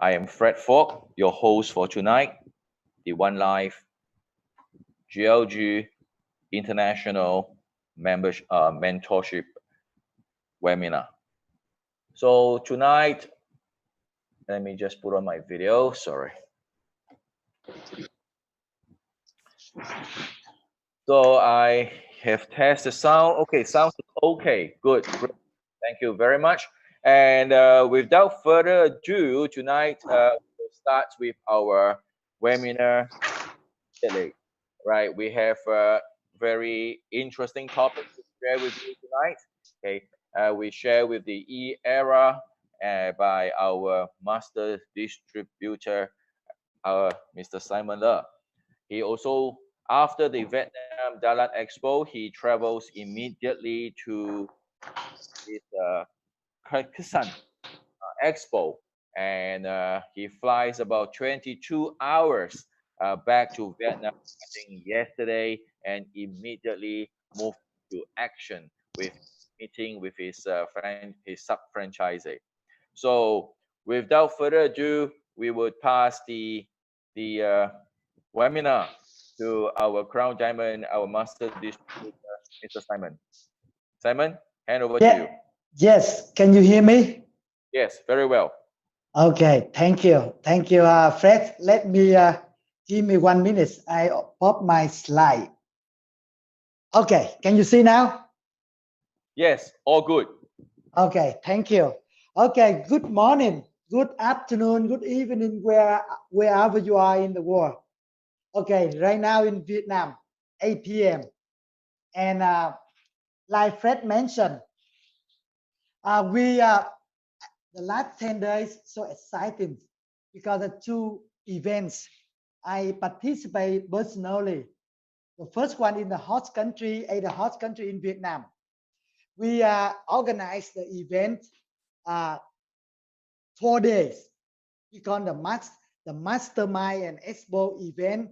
I am Fred Fogg, your host for tonight, the One Life GLG International Mentorship Webinar. So tonight, let me just put on my video, sorry. So I have tested sound. Okay, sounds okay, good, great. Thank you very much. And without further ado, tonight we'll start with our webinar. Right, we have a very interesting topic to share with you tonight. Okay, we share with the E-Era by our master distributor, Mr. Simon Le. He also, after the Vietnam Dalat Expo, he travels immediately to his Kyrgyzstan Expo, and he flies about 22 hours back to Vietnam, I think yesterday, and immediately moved to action with meeting with his sub franchisee. So without further ado, we would pass the webinar to our Crown Diamond, our master distributor, Mr. Simon. Simon, hand over to you. Yes, can you hear me? Yes, very well. Okay, thank you, Fred. Let me give me 1 minute. I pop my slide. Okay, can you see now? Yes, all good. Okay, thank you. Okay, good morning, good afternoon, good evening, wherever you are in the world. Okay, right now in Vietnam, 8 p.m. And like Fred mentioned, the last 10 days so exciting because of two events I participate personally. The first one in the host country, in Vietnam. We organized the event 4 days. We call the Mastermind and Expo event.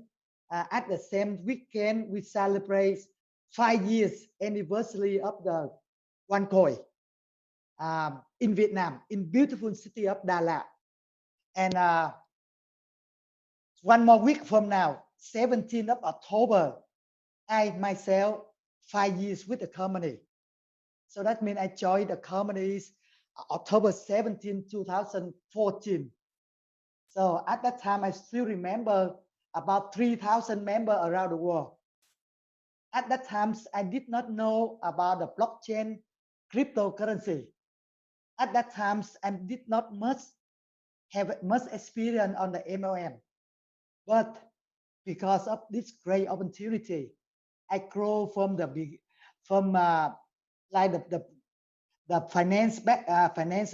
At the same weekend, we celebrate 5 years anniversary of the One Khoi in Vietnam, in beautiful city of Dalat. And 1 more week from now, 17th of October, I myself 5 years with the company. So that means I joined the companies October 17, 2014. So at that time, I still remember about 3,000 members around the world. At that time, I did not know about the blockchain cryptocurrency. At that time, I did not have much experience on the MLM. But because of this great opportunity, I grow from like the finance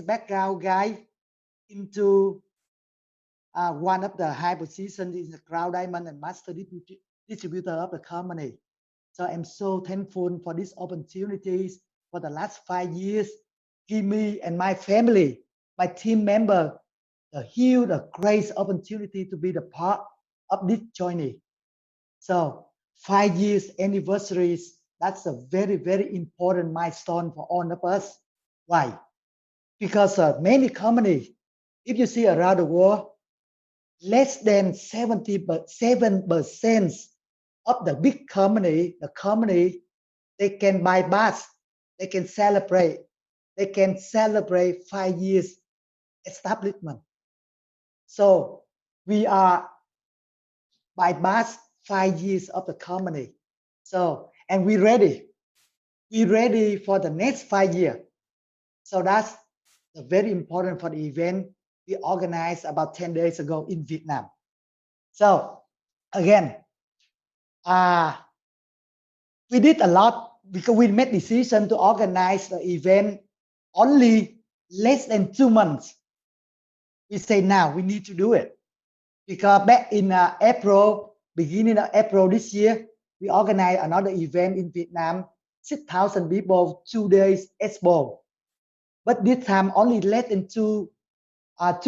background guy into one of the high positions in the Crown Diamond and master distributor of the company. So I'm so thankful for these opportunities for the last 5 years. Give me and my family, my team member, a huge, a great opportunity to be the part of this journey. So 5 years anniversaries, that's a very, very important milestone for all of us. Why? Because many companies, if you see around the world, less than 77% of the big company, they can bypass, they can celebrate 5 years establishment. So we are bypass 5 years of the company. So, and we're ready for the next 5 years. So that's very important for the event we organized about 10 days ago in Vietnam. So again, we did a lot because we made decision to organize the event only less than 2 months. We say now we need to do it because back in April, beginning of April this year, we organized another event in Vietnam, 6,000 people, 2 days Expo. But this time only less than 2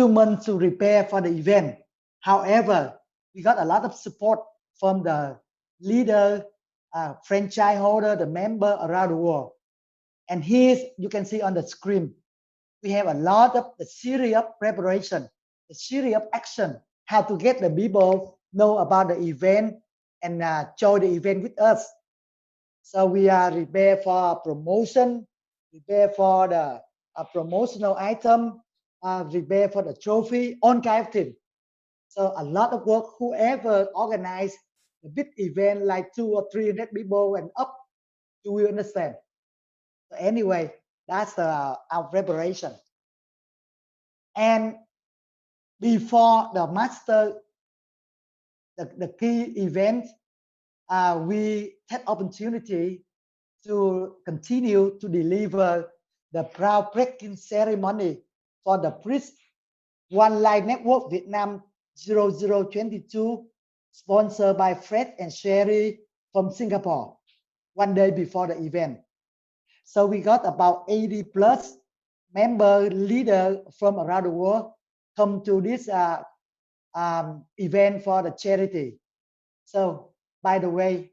months to prepare for the event. However, we got a lot of support from the leader, franchise holder, the member around the world. And here you can see on the screen, we have a lot of the series of preparation. the series of action, how to get the people know about the event and join the event with us. So we are prepare for promotion, prepare for the promotional item, prepare for the trophy, all kind of thing. So a lot of work. Whoever organize the big event like 200 or 300 people and up, you will understand. So anyway, that's our preparation. And before the master, the key event, we take opportunity to continue to deliver the groundbreaking ceremony for the Bridge One Life Network Vietnam 0022, sponsored by Fred and Sherry from Singapore, one day before the event. So we got about 80 plus member leader from around the world come to this event for the charity. So by the way,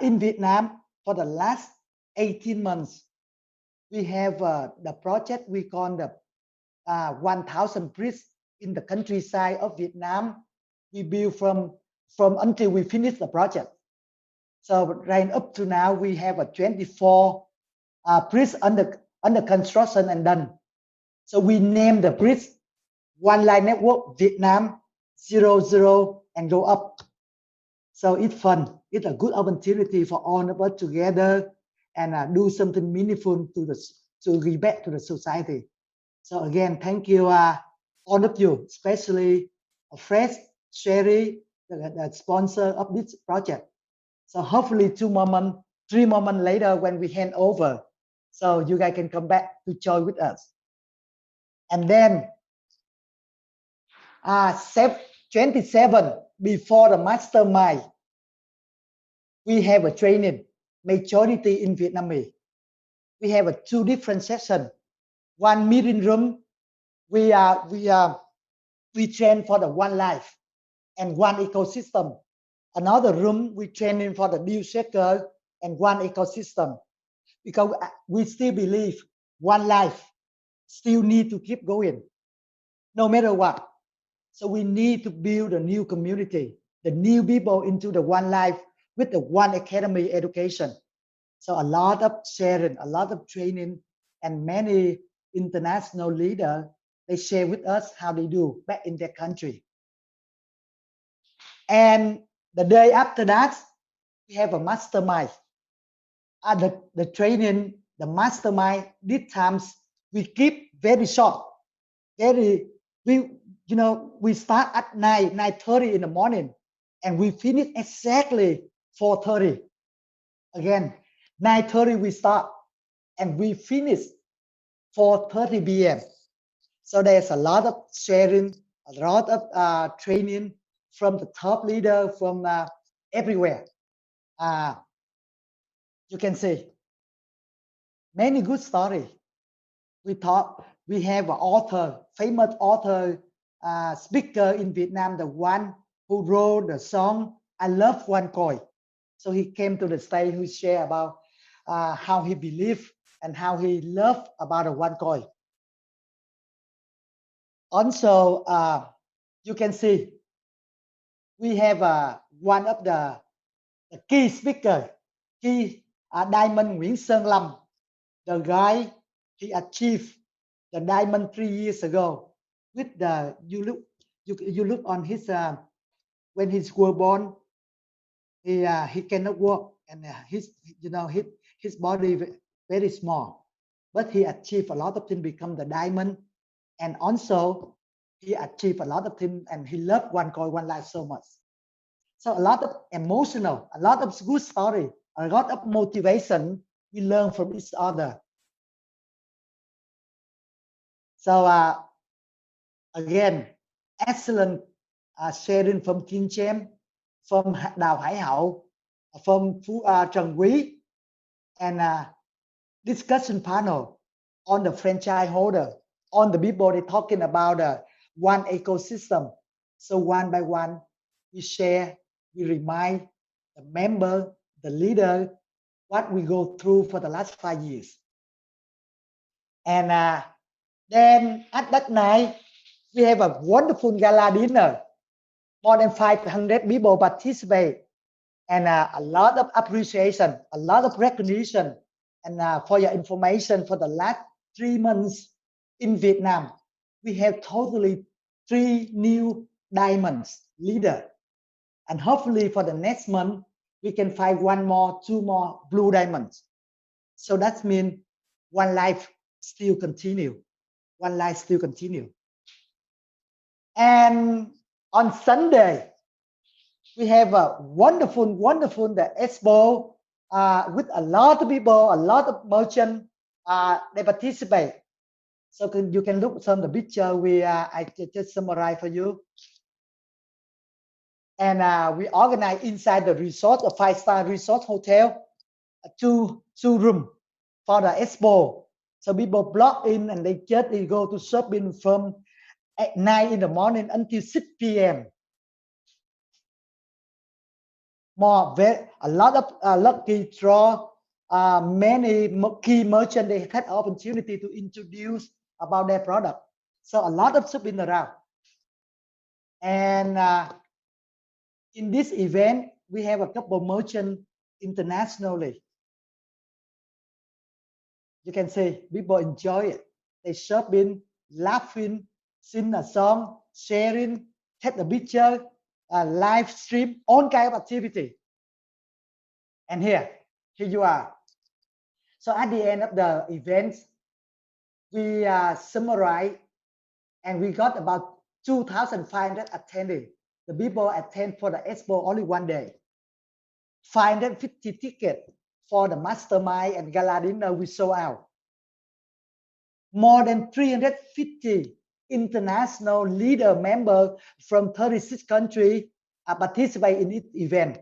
in Vietnam, for the last 18 months, we have the project we call the 1,000 bridges in the countryside of Vietnam. We build from until we finish the project. So right up to now, we have a 24 bridges under construction and done. So we name the bridge One Line Network Vietnam 00 and go up. So it's fun. It's a good opportunity for all of us together and do something meaningful to give back to the society. So again, thank you, all of you, especially Fred, Sherry, the sponsor of this project. So hopefully 3 more months later when we hand over, so you guys can come back to join with us. And then 27 before the mastermind, we have a training, majority in Vietnamese. We have a 2 different sessions. One meeting room, we train for the one life and one ecosystem. Another room, we training for the DEALSHAKER and one ecosystem, because we still believe one life still need to keep going, no matter what. So we need to build a new community, the new people into the one life with the one academy education. So a lot of sharing, a lot of training, and many international leaders, they share with us how they do back in their country. And the day after that, we have a mastermind. The training, the mastermind, these times we keep very short. We start at 9:30 in the morning, and we finish exactly 4:30. Again, 9:30 we start, and we finish 4:30 p.m. So there's a lot of sharing, a lot of training from the top leader from everywhere. You can see many good stories. We have an author, famous author, speaker in Vietnam, the one who wrote the song "I Love One Coin." So he came to the stage, who share about how he believed and how he loved about the one coin. Also, you can see we have one of the key speaker, Diamond Nguyễn Sơn Lâm. The guy, he achieved the diamond 3 years ago. With the you look on his when he was born, he cannot walk, and his body very small, but he achieved a lot of things, become the diamond, and also he achieved a lot of things, and he loved one coin, one life so much. So a lot of emotional, a lot of good story, a lot of motivation we learn from each other. So again, excellent sharing from King James, from Đào Hải Hậu, from Trần Quý, and discussion panel on the franchise holder, on the people they talking about one ecosystem. So one by one, we share, we remind the member, the leader, what we go through for the last 5 years. And then at that night, We have a wonderful gala dinner. More than 500 people participate, and a lot of appreciation, a lot of recognition. And for your information, for the last 3 months in Vietnam, we have totally 3 new diamonds leader. And hopefully for the next month, we can find 1 more, 2 more blue diamonds. So that means one life still continue. One life still continue. And on Sunday, we have a wonderful the Expo with a lot of people, a lot of merchants. They participate. So you can look some of the picture. I just summarize for you. And we organize inside the resort, a 5-star resort hotel, two room for the Expo. So people block in and they go to shopping from at 9 in the morning until 6 p.m. A lot of lucky draw. Many key merchants, they had opportunity to introduce about their product. So a lot of shopping around. And in this event, we have a couple of merchants internationally. You can say people enjoy it. They shopping, laughing, sing a song, sharing, take a picture, live stream, all kind of activity. And here you are. So at the end of the event, we summarize, and we got about 2,500 attending. The people attend for the Expo only one day. 550 tickets for the mastermind and gala dinner we sold out. More than 350 international leader members from 36 countries participate in this event.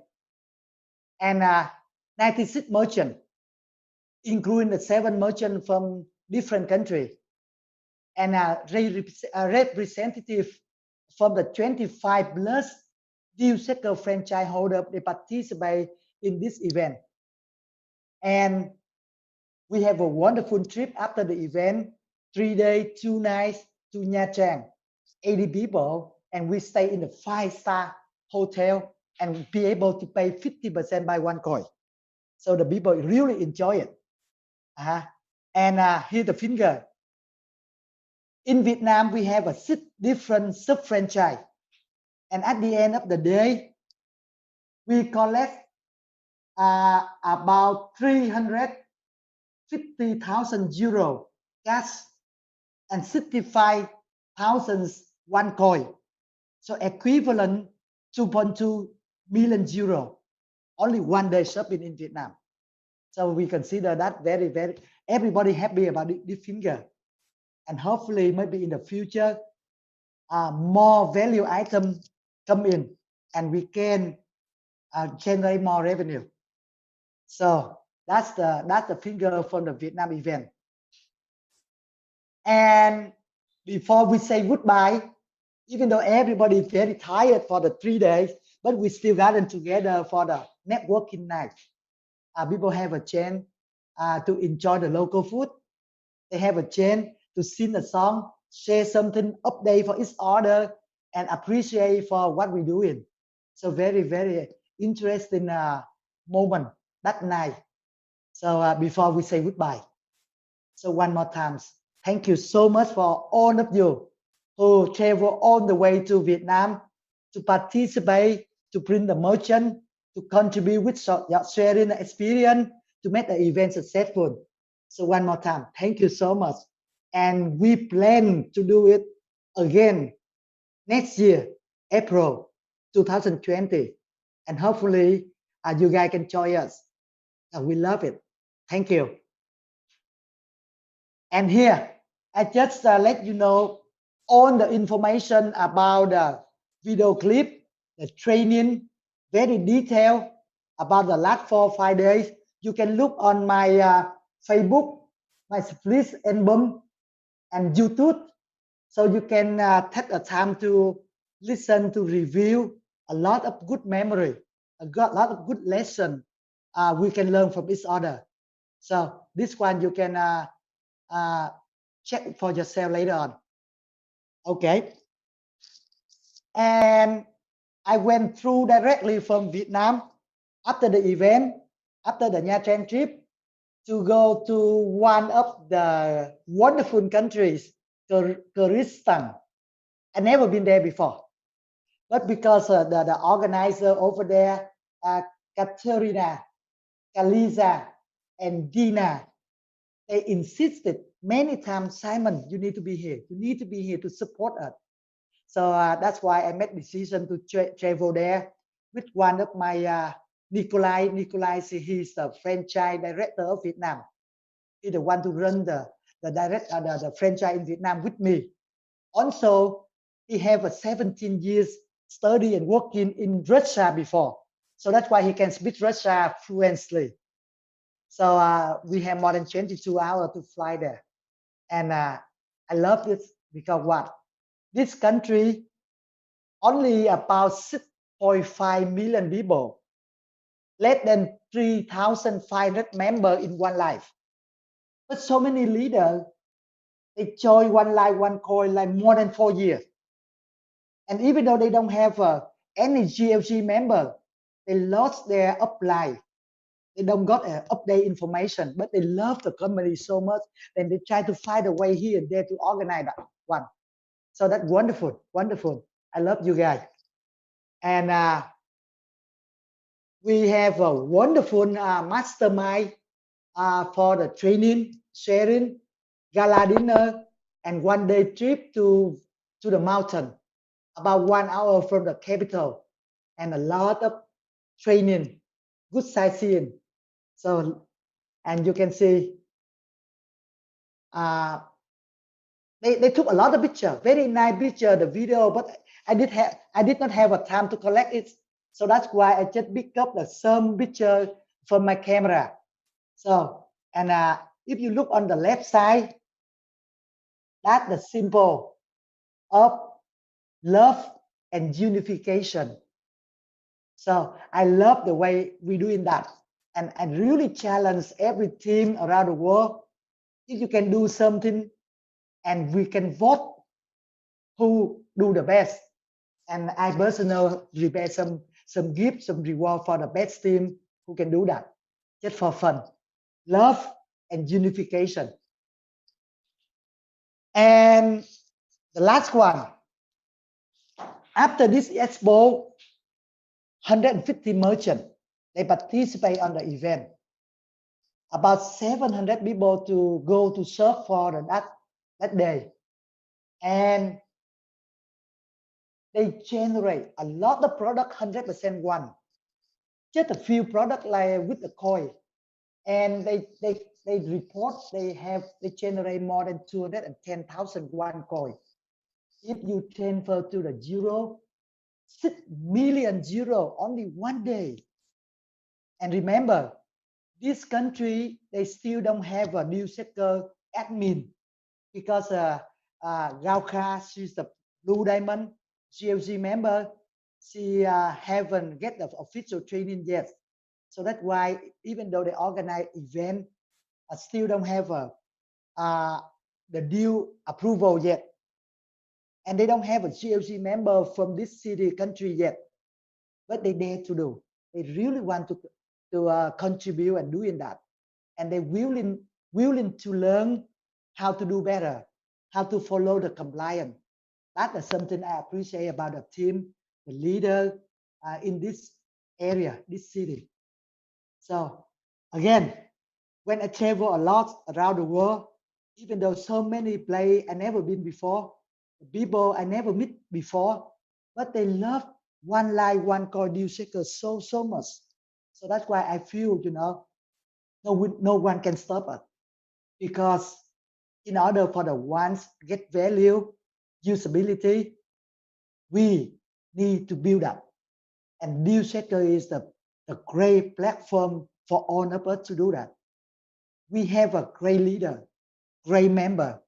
And 96 merchants, including the 7 merchants from different countries, and representative from the 25 plus DEALSHAKER franchise holder. They participate in this event. And we have a wonderful trip after the event, 3 days, 2 nights to Nha Trang, 80 people, and we stay in the 5-star hotel and be able to pay 50% by one coin. So the people really enjoy it. And here's the finger. In Vietnam, we have 6 different sub-franchise. And at the end of the day, we collect about 350,000 euro cash and 65,000 one coin. So equivalent 2.2 million euro. Only one day shopping in Vietnam. So we consider that very, very, everybody happy about this finger. And hopefully maybe in the future, more value items come in and we can generate more revenue. So that's the finger from the Vietnam event. And before we say goodbye, even though everybody is very tired for the 3 days, but we still gathered together for the networking night. People have a chance to enjoy the local food. They have a chance to sing a song, share something, update for each other, and appreciate for what we're doing. So very, very interesting moment that night. So before we say goodbye, so one more time, thank you so much for all of you who travel all the way to Vietnam to participate, to bring the merchant, to contribute with sharing the experience to make the event successful. So one more time, thank you so much. And we plan to do it again next year, April 2020. And hopefully you guys can join us. We love it. Thank you. And here, I just let you know all the information about the video clip, the training, very detailed about the last 4 or 5 days. You can look on my Facebook, my Split album, and YouTube. So you can take the time to listen to review a lot of good memory, a lot of good lesson we can learn from each other. So this one you can check for yourself later on. Okay. And I went through directly from Vietnam after the event, after the Nha Trang trip, to go to one of the wonderful countries, Kyrgyzstan. I never been there before, but because the organizer over there, Katerina, Kaliza, and Dina, they insisted many times, Simon, you need to be here. You need to be here to support us. So that's why I made decision to travel there with one of my Nikolai. Nikolai, he's the franchise director of Vietnam. He's the one to run the the franchise in Vietnam with me. Also, he have a 17 years study and working in Russia before. So that's why he can speak Russia fluently. So we have more than 22 hours to fly there. And I love this because what? This country, only about 6.5 million people, less than 3,500 members in one life. But so many leaders, they join one life, one coin, like more than 4 years. And even though they don't have any GLG member, they lost their upline. They don't got update information, but they love the company so much, then they try to find a way here and there to organize that one. So that's wonderful, wonderful. I love you guys. And we have a wonderful mastermind for the training, sharing, gala dinner, and one-day trip to the mountain, about 1 hour from the capital, and a lot of training, good sightseeing. So, and you can see, they took a lot of picture, very nice picture, the video, but I did not have a time to collect it. So that's why I just pick up some picture from my camera. So, and if you look on the left side, that's the symbol of love and unification. So I love the way we're doing that. And I really challenge every team around the world. If you can do something and we can vote who do the best. And I personally prepare some gift, some reward for the best team who can do that, just for fun. Love and unification. And the last one, after this Expo, 150 merchants, they participate on the event. About 700 people to go to serve for that day. And they generate a lot of product, 100% one. Just a few products like with the coin. And they report they generate more than 210,000 one coin. If you transfer to the euro, 6 million euro only one day. And remember, this country, they still don't have a DEALSHAKER admin because Gauka, she's the Blue Diamond GLG member. She haven't get the official training yet. So that's why even though they organize event, I still don't have the deal approval yet. And they don't have a GLG member from this city country yet. But they dare to do. They really want to contribute and doing that. And they're willing to learn how to do better, how to follow the compliance. That is something I appreciate about the team, the leader in this area, this city. So again, when I travel a lot around the world, even though so many places I never been before, people I never met before, but they love one life, one core DEALSHAKER so much. So that's why I feel, no one can stop us, because in order for the ones get value, usability, we need to build up. And DEALSHAKER is the great platform for all of us to do that. We have a great leader, great member,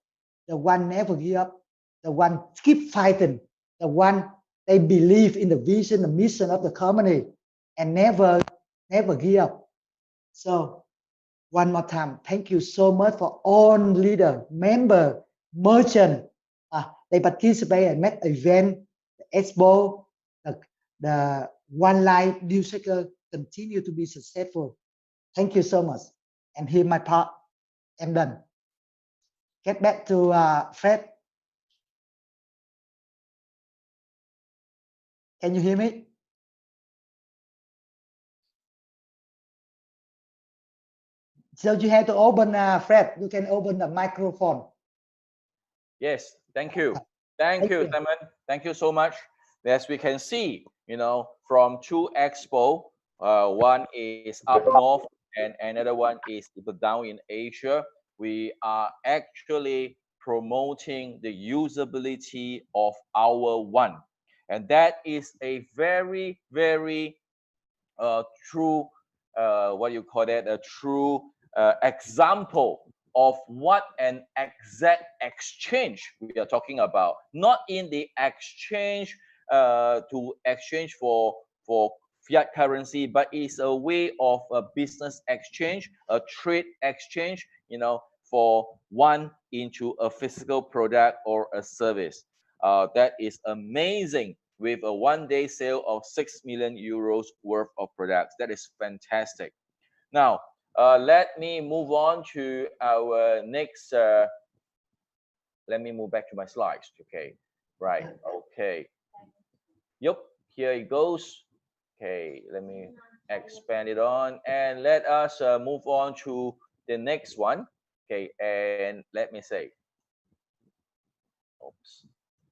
the one never give up, the one keep fighting, the one they believe in the vision, the mission of the company, and never give up. So one more time, thank you so much for all leader, member, merchant. They participate and make event. Expo, the One Life DEALSHAKER continue to be successful. Thank you so much. And here my part, I'm done. Get back to Fred. Can you hear me? So you have to open, Fred, you can open the microphone. Yes, thank you. Thank you, Simon. Thank you so much. As we can see, you know, from two Expo, one is up north and another one is down in Asia. We are actually promoting the usability of our one. And that is a very, very true, what you call that, a true example of what an exact exchange we are talking about. Not in the exchange to exchange for fiat currency, but it's a way of a business exchange, a trade exchange, you know, for one into a physical product or a service. That is amazing, with a one-day sale of 6 million euros worth of products. That is fantastic. Now, let me move on to our next. Let me move back to my slides. Okay, right. Okay. Yep, here it goes. Okay, let me expand it on and let us move on to the next one. Okay, and let me say, oops,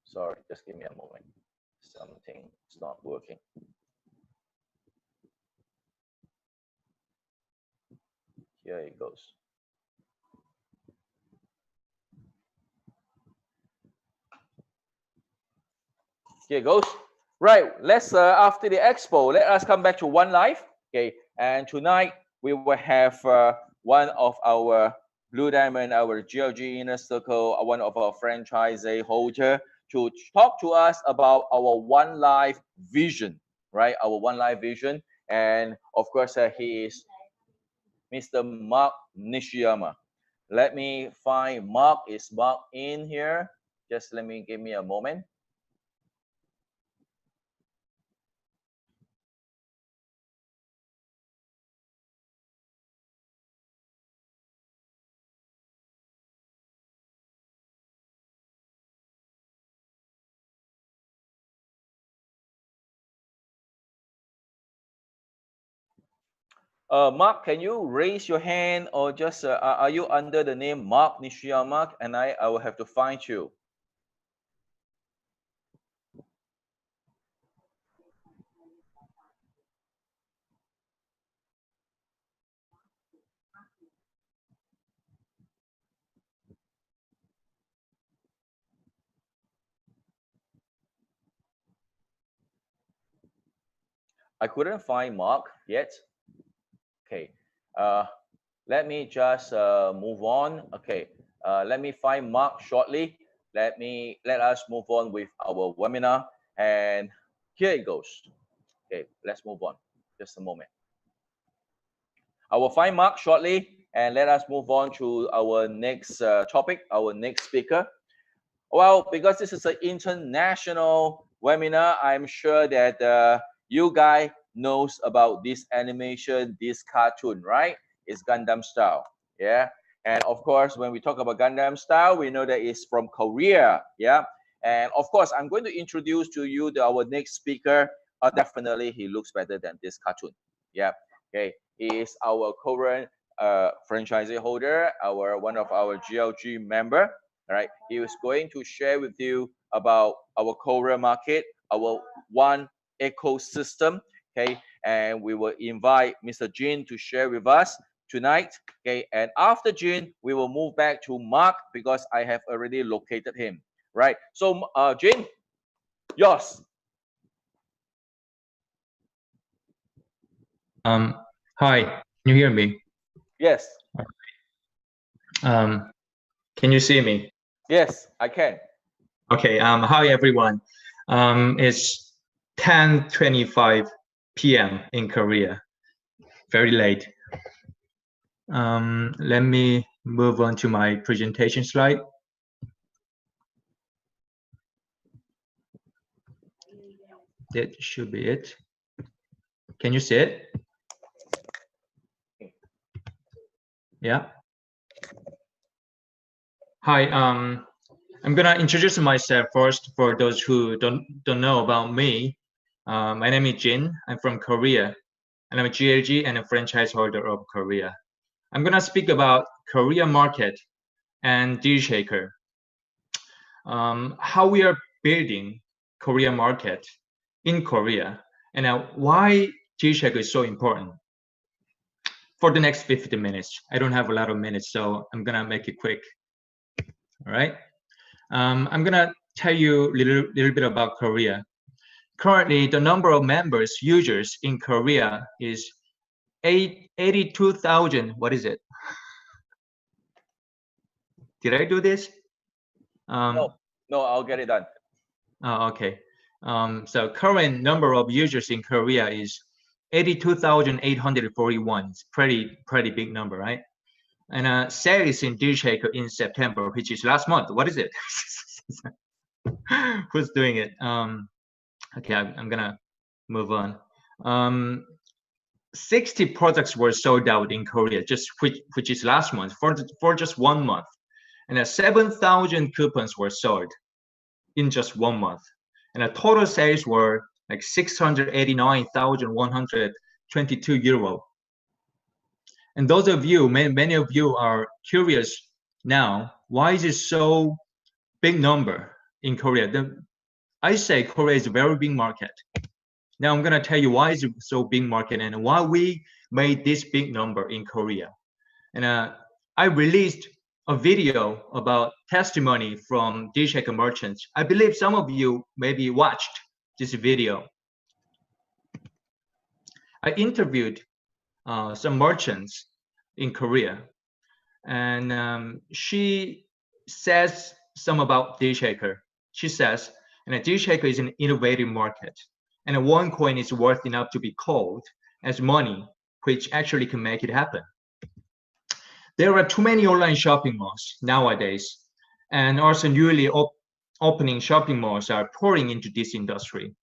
sorry, just give me a moment. Something is not working. Here it goes. Here it goes. Right, let's after the expo, let us come back to One Life. Okay, and tonight we will have one of our Blue Diamond, our GLG Inner Circle, one of our franchise holder to talk to us about our One Life vision, right? Our One Life vision, and of course he is Mr. Mark Nishiyama. Let me find Mark. Is Mark in here? Just let me give me a moment. Mark, can you raise your hand, or just are you under the name Mark Nishiyama? And I will have to find you. I couldn't find Mark yet. Okay. Let me just move on. Okay. Let me find Mark shortly. Let us move on with our webinar. And here it goes. Okay, let's move on. Just a moment. I will find Mark shortly, and let us move on to our next topic, our next speaker. Well, because this is an international webinar, I'm sure that you guys knows about this animation, this cartoon, right? It's Gundam style, yeah. And of course, when we talk about Gundam style, we know that it's from Korea, yeah. And of course, I'm going to introduce to you our next speaker. Definitely, he looks better than this cartoon, yeah. Okay, he is our current franchisee holder, one of our GLG member. All right, he is going to share with you about our Korea market, our one ecosystem. Okay, and we will invite Mr. Jin to share with us tonight. Okay, and after Jin, we will move back to Mark because I have already located him. Right, so Jin, yours. Hi, can you hear me? Yes. Can you see me? Yes, I can. Okay. Hi everyone. It's 10:25 p.m. in Korea. Very late. Let me move on to my presentation slide. That should be it. Can you see it? Yeah. Hi. I'm gonna introduce myself first for those who don't know about me. My name is Jin. I'm from Korea, and I'm a GLG and a franchise holder of Korea. I'm gonna speak about Korea market and DEALSHAKER. How we are building Korea market in Korea, and why DEALSHAKER is so important. For the next 50 minutes, I don't have a lot of minutes, so I'm gonna make it quick. All right. I'm gonna tell you a little bit about Korea. Currently, the number of members, users in Korea is 82,000. What is it? Did I do this? No, I'll get it done. Oh, okay. So current number of users in Korea is 82,841. It's pretty big number, right? And sales in DEALSHAKER in September, which is last month. What is it? Who's doing it? Okay, I'm gonna move on. 60 products were sold out in Korea, which is last month for just 1 month, and 7,000 coupons were sold in just 1 month, and the total sales were like 689,122 euro. And those of you, many of you are curious now, why is it so big number in Korea? I say Korea is a very big market. Now I'm gonna tell you why it's so big market and why we made this big number in Korea. And I released a video about testimony from DEALSHAKER merchants. I believe some of you maybe watched this video. I interviewed some merchants in Korea, and she says some about DEALSHAKER. She says, and DEALSHAKER is an innovative market, and one coin is worth enough to be called as money, which actually can make it happen. There are too many online shopping malls nowadays, and also newly opening shopping malls are pouring into this industry.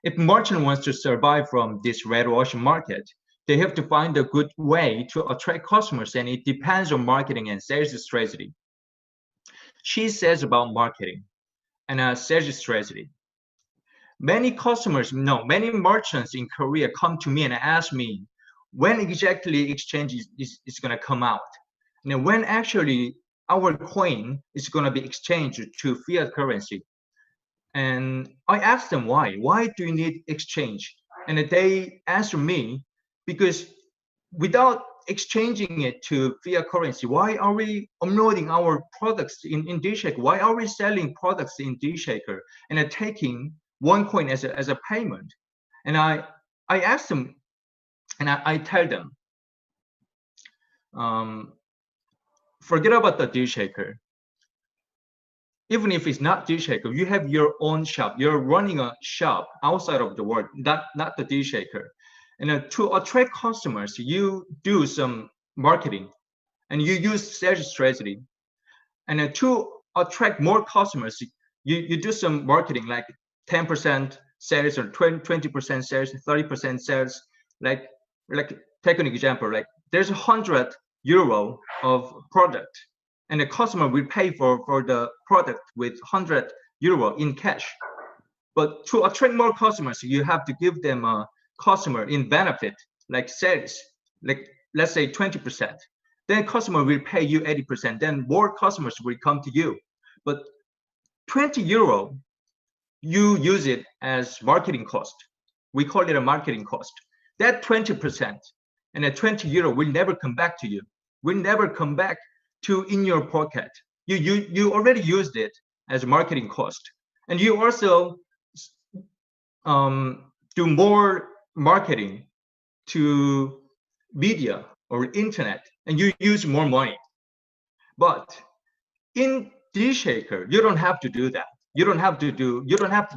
If merchant wants to survive from this red ocean market, they have to find a good way to attract customers, and it depends on marketing and sales strategy. She says about marketing and sales strategy. Many merchants in Korea come to me and ask me when exactly exchange is going to come out, and when actually our coin is going to be exchanged to fiat currency. And I asked them why do you need exchange? And they answer me, because without exchanging it to fiat currency, why are we unloading our products in DEALSHAKER? Why are we selling products in DEALSHAKER and taking one coin as a payment? And I asked them, and I tell them, forget about the DEALSHAKER. Even if it's not DEALSHAKER, you have your own shop. You're running a shop outside of the world, not the DEALSHAKER. And to attract customers, you do some marketing, and you use sales strategy. And to attract more customers, you do some marketing, like 10% sales or 20% sales, 30% sales. Like take an example, like there's 100 euro of product, and the customer will pay for the product with 100 euro in cash. But to attract more customers, you have to give them a customer in benefit, like sales, like let's say 20%. Then customer will pay you 80%. Then more customers will come to you. But 20 euro, you use it as marketing cost. We call it a marketing cost. That 20% and that 20 euro will never come back to you. Will never come back to in your pocket. You already used it as a marketing cost, and you also do more marketing to media or internet, and you use more money. But in DEALSHAKER, you don't have to do that. You don't have to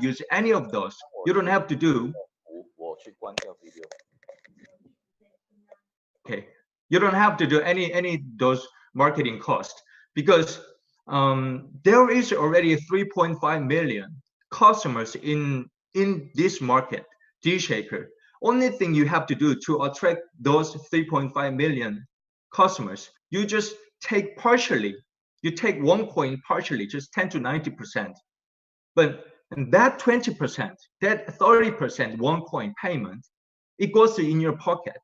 use any of those. You don't have to do. Okay, you don't have to do any those marketing costs, because there is already 3.5 million customers in in this market, DEALSHAKER, only thing you have to do to attract those 3.5 million customers, you just take partially, you take one coin partially, just 10 to 90%. But that 20%, that 30% one coin payment, it goes in your pocket,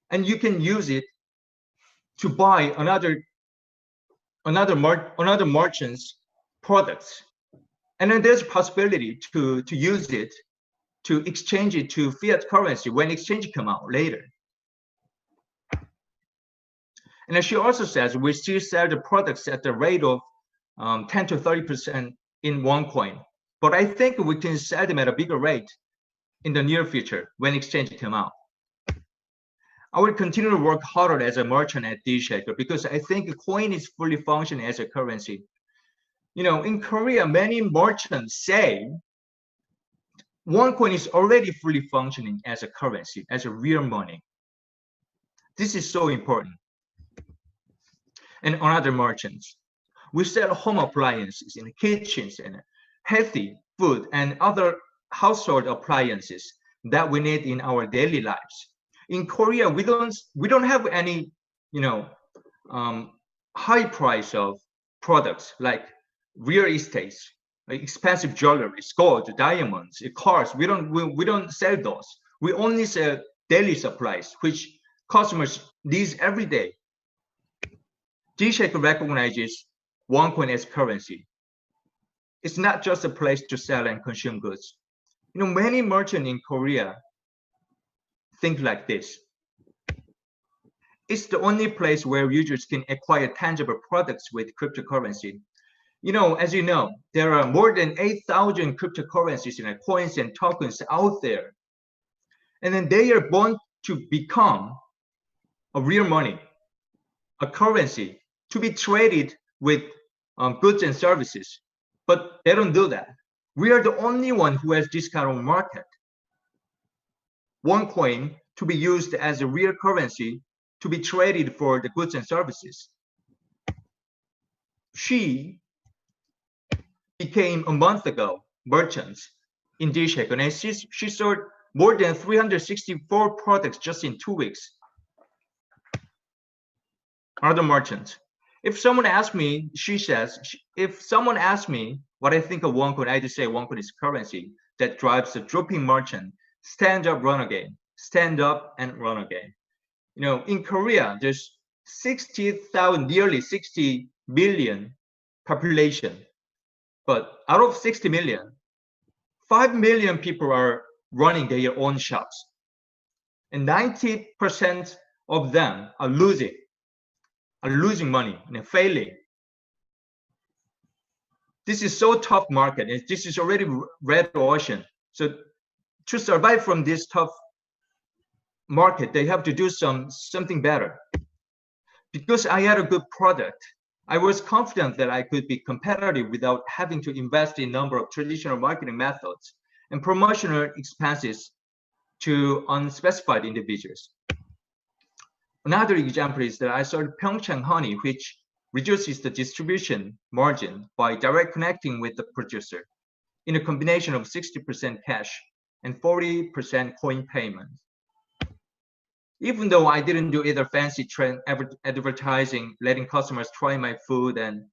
and you can use it to buy another merchant's products. And then there's a possibility to use it to exchange it to fiat currency when exchange come out later. And as she also says, we still sell the products at the rate of 10 to 30% in one coin. But I think we can sell them at a bigger rate in the near future when exchange come out. I will continue to work harder as a merchant at DEALSHAKER because I think a coin is fully functioning as a currency. You know, in Korea, many merchants say one coin is already fully functioning as a currency, as a real money. This is so important. And on other merchants, we sell home appliances in kitchens and healthy food and other household appliances that we need in our daily lives. In Korea, we don't have any, you know, high price of products like real estates, like expensive jewelry, gold, diamonds, cars. We don't sell those. We only sell daily supplies, which customers need every day. DEALSHAKER recognizes one coin as currency. It's not just a place to sell and consume goods. You know, many merchants in Korea think like this. It's the only place where users can acquire tangible products with cryptocurrency. You know, as you know, there are more than 8,000 cryptocurrencies and coins and tokens out there. And then they are born to become a real money, a currency to be traded with goods and services. But they don't do that. We are the only one who has this kind of market. One coin to be used as a real currency to be traded for the goods and services. She became a month ago merchants in DEALSHAKER, and she sold more than 364 products just in 2 weeks. Other merchants. If someone asks me, she says, if someone asks me what I think of one coin, I just say one coin is currency that drives a dropping merchant. Stand up, run again. Stand up and run again. You know, in Korea, there's 60,000, nearly 60 million population. But out of 60 million, 5 million people are running their own shops. And 90% of them are losing money and failing. This is so tough market, and this is already red ocean. So to survive from this tough market, they have to do something better. Because I had a good product, I was confident that I could be competitive without having to invest in a number of traditional marketing methods and promotional expenses to unspecified individuals. Another example is that I sold Pyeongchang honey, which reduces the distribution margin by direct connecting with the producer in a combination of 60% cash and 40% coin payment. Even though I didn't do either fancy trend advertising, letting customers try my food and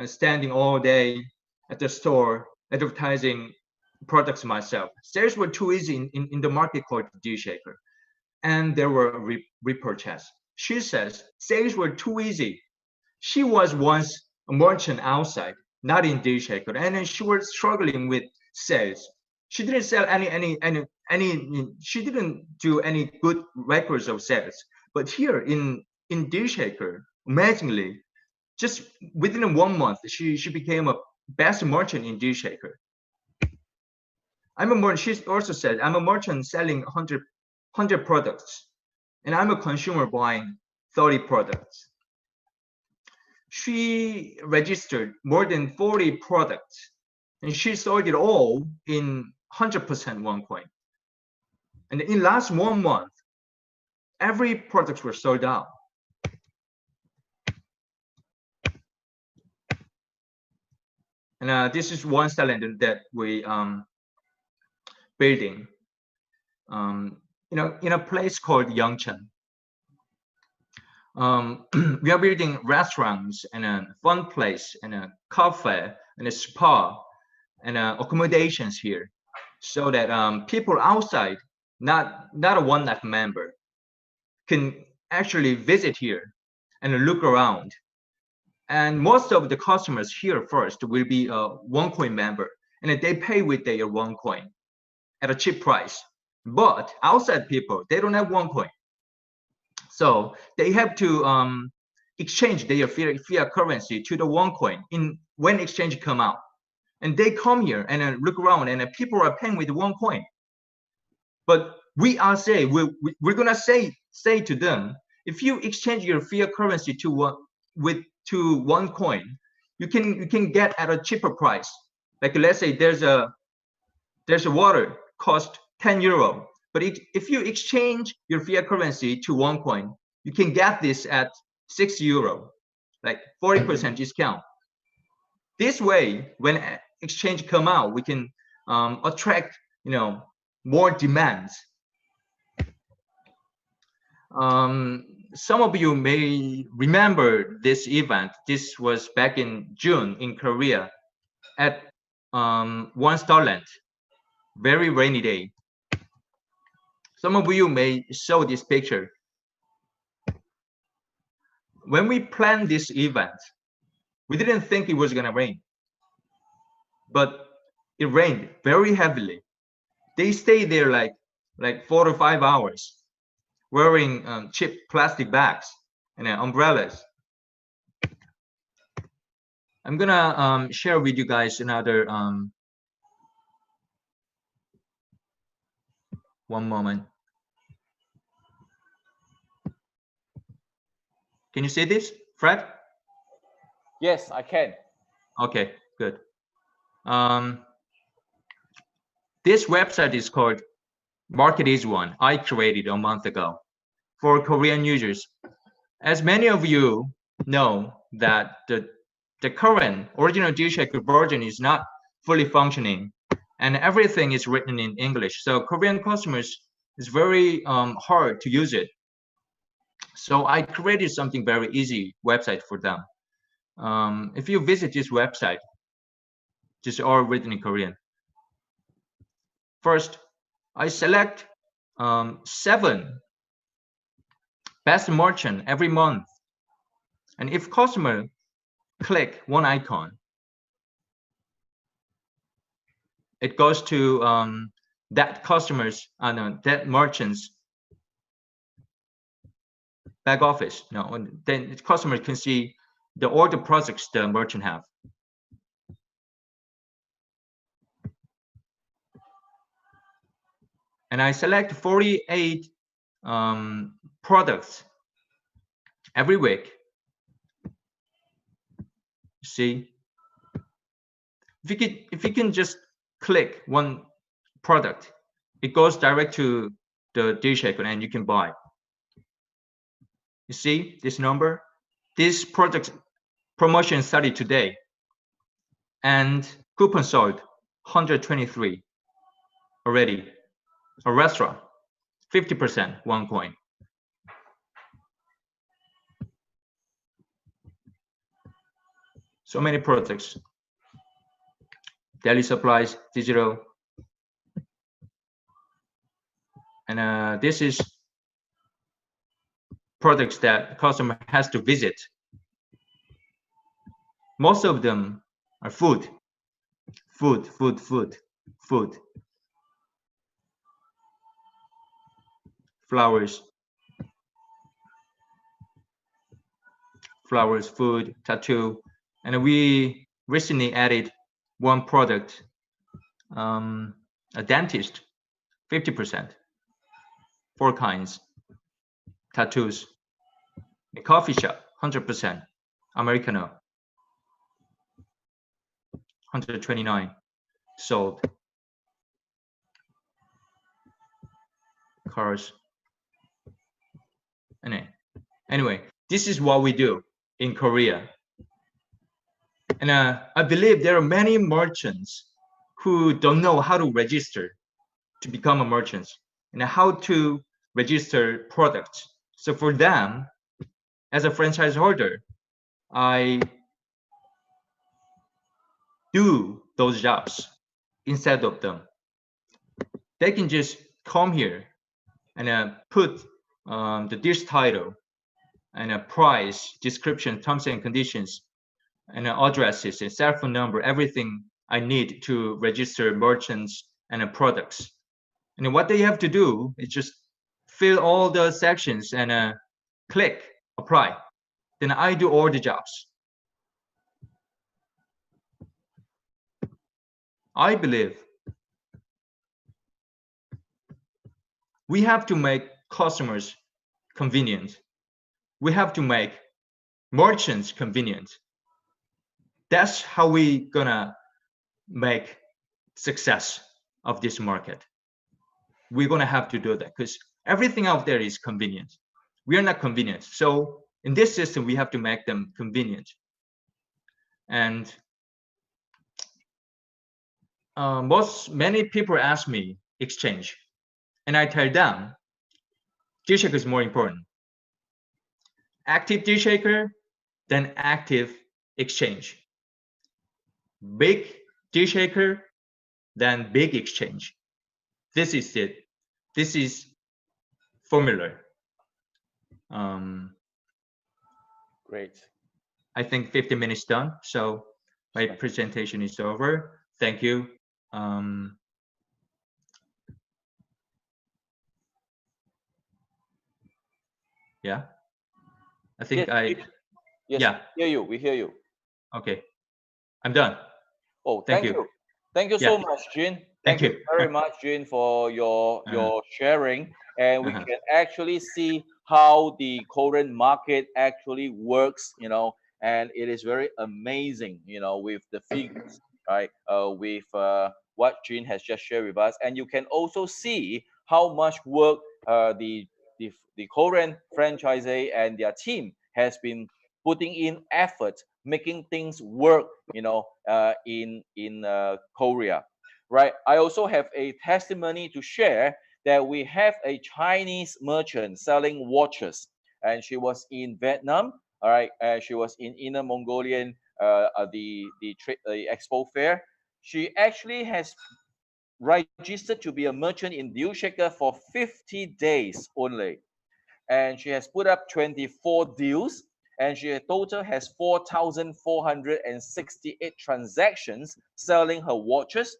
standing all day at the store advertising products myself, sales were too easy in the market called DEALSHAKER, and there were repurchase. She says sales were too easy. She was once a merchant outside, not in DEALSHAKER, and then she was struggling with sales. She didn't sell she didn't do any good records of sales. But here in DEALSHAKER, amazingly, just within 1 month, she became a best merchant in DEALSHAKER. I'm a merchant. She also said, I'm a merchant selling 100 products, and I'm a consumer buying 30 products. She registered more than 40 products, and she sold it all in 100% one coin. And in last 1 month, every product were sold out. And this is one talent that we building, in a place called Yangcheng. We are building restaurants and a fun place and a cafe and a spa and accommodations here, so that people outside, not a One Life member, can actually visit here and look around. And most of the customers here first will be a OneCoin member, and they pay with their OneCoin at a cheap price. But outside people, they don't have OneCoin, so they have to exchange their fiat currency to the OneCoin when exchange come out, and they come here and look around, and people are paying with OneCoin. But we're gonna say to them, if you exchange your fiat currency to OneCoin, you can get at a cheaper price. Like, let's say there's a water cost 10 euro, but if you exchange your fiat currency to OneCoin, you can get this at 6 euro, like 40% discount. This way, when exchange come out, we can attract more demands. Some of you may remember this event. This was back in June in Korea at one Starland, very rainy day. Some of you may show this picture. When we planned this event, we didn't think it was gonna rain, but it rained very heavily. They stayed there like 4 to 5 hours, wearing cheap plastic bags and umbrellas. I'm gonna share with you guys another one moment. Can you see this, Fred? Yes, I can. Okay, good. This website is called Market is One. I created a month ago for Korean users. As many of you know, that the current original DealShaker version is not fully functioning, and everything is written in English. So Korean customers, it's very hard to use it. So I created something very easy website for them. If you visit this website, it's all written in Korean. First, I select 7 best merchant every month, and if customer click one icon, it goes to that customers that merchants back office. No, then the customer can see all the projects the merchant have. And I select 48 products every week. See, if you can just click one product, it goes direct to the DealShaker and you can buy. You see this number? This product promotion started today, and coupon sold 123 already. A restaurant, 50% OneCoin. So many products. Daily supplies, digital. And this is products that customer has to visit. Most of them are food. Flowers, food, tattoo. And we recently added one product, a dentist, 50%, 4 kinds, tattoos. A coffee shop, 100%, Americano, 129, sold. Cars. Anyway, this is what we do in Korea. And I believe there are many merchants who don't know how to register to become a merchant and how to register products. So for them, as a franchise holder, I do those jobs instead of them. They can just come here and put the dish title and a price, description, terms and conditions, and addresses and cell phone number, everything I need to register merchants and products. And what they have to do is just fill all the sections and click apply. Then I do all the jobs. I believe we have to make customers convenient. We have to make merchants convenient. That's how we gonna make success of this market. We're gonna have to do that because everything out there is convenient. We are not convenient. So in this system, we have to make them convenient. And many people ask me exchange, and I tell them DEALSHAKER is more important. Active DEALSHAKER, then active exchange. Big DEALSHAKER, then big exchange. This is it. This is formula. Great. I think 15 minutes done. So my presentation is over. Thank you. Yeah. I think Yes, yes, yeah. we hear you. We hear you. Okay. I'm done. Oh, Thank thank you. you. Thank you Yeah. so much, Jin. Thank Thank you you. very much, Jin, for your sharing. And we Uh-huh. can actually see how the Korean market actually works, and it is very amazing, with the figures, right? With what Jin has just shared with us. And you can also see how much work the Korean franchisee and their team has been putting in effort, making things work, in Korea, right? I also have a testimony to share that we have a Chinese merchant selling watches, and she was in Vietnam. All right, she was in Inner Mongolian, the Expo fair. She actually has registered to be a merchant in DEALSHAKER for 50 days only, and she has put up 24 deals, and she total has 4,468 transactions selling her watches,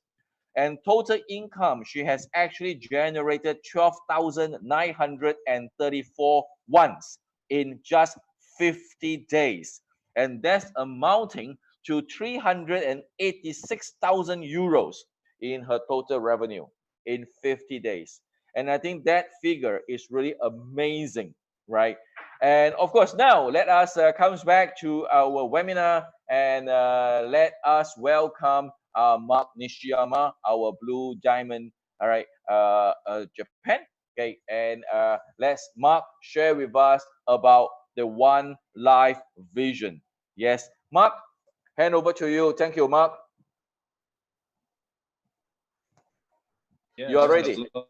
and total income she has actually generated 12,934 once in just 50 days, and that's amounting to 386,000 euros in her total revenue in 50 days. And I think that figure is really amazing, right? And of course, now let us comes back to our webinar, and let us welcome Mark Nishiyama, our Blue Diamond, all right, Japan. Okay, and let's Mark share with us about the One Life vision. Yes, Mark, hand over to you. Thank you, Mark. Yes, You are ready. Hello.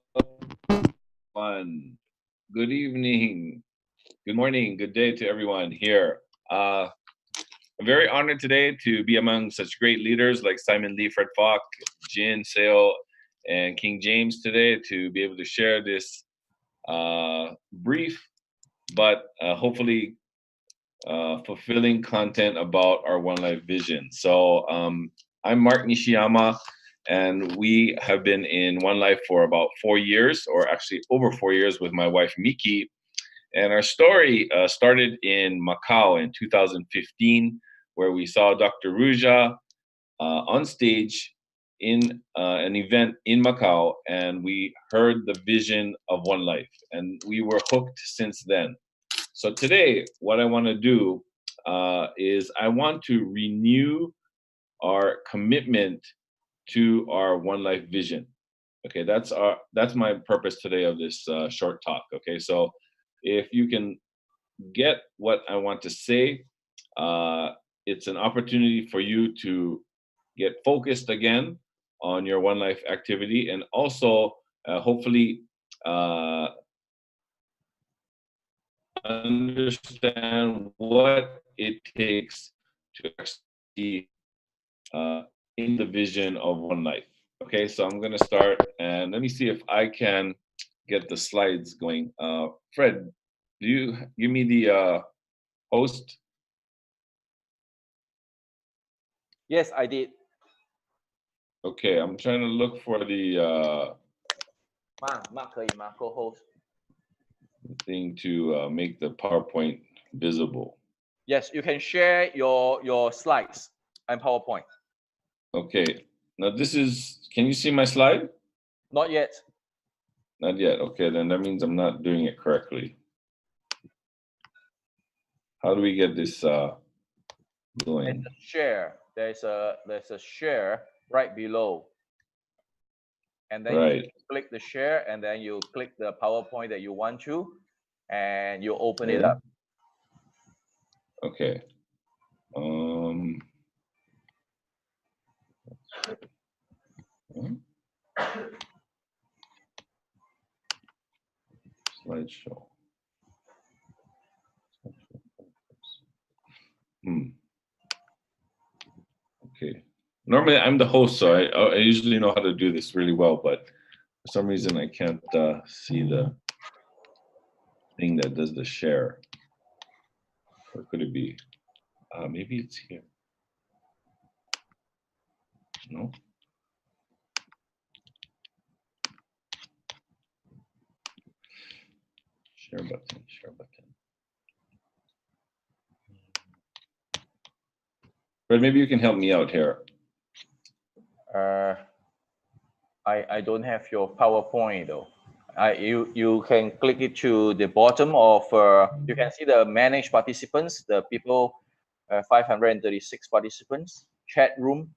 Good evening, good morning, good day to everyone here. I'm very honored today to be among such great leaders like Simon Lee, Fred Falk, Jin Seo, and King Jayms today, to be able to share this brief but hopefully fulfilling content about our One Life vision. So I'm Mark Nishiyama, and we have been in One Life for about 4 years, or actually over 4 years, with my wife Miki. And our story started in Macau in 2015, where we saw Dr. Ruja on stage in an event in Macau, and we heard the vision of One Life, and we were hooked since then. So today, what I want to do is I want to renew our commitment to our One Life vision. Okay, that's my purpose today of this short talk. Okay, so if you can get what I want to say, it's an opportunity for you to get focused again on your One Life activity, and also hopefully understand what it takes to actually in the vision of one life. Okay, so I'm gonna start, and let me see if I can get the slides going. Fred, do you give me the host? Yes, I did. Okay, I'm trying to look for the Mark 可以吗 co-host? thing to make the PowerPoint visible. Yes, you can share your slides and PowerPoint. Okay, now this is, can you see my slide? Not yet. Not yet. Okay, then that means I'm not doing it correctly. How do we get this going? There's a share. There's a share right below. And then Right. you click the share, and then you click the PowerPoint that you want to, and you open it up. Okay. Slideshow. Okay. Normally I'm the host, so I usually know how to do this really well, but for some reason I can't see the thing that does the share. Or could it be? Maybe it's here. No. Share button, share button. But maybe you can help me out here. I don't have your PowerPoint though. You can click it to the bottom of, you can see the managed participants, the people, 536 participants, chat room.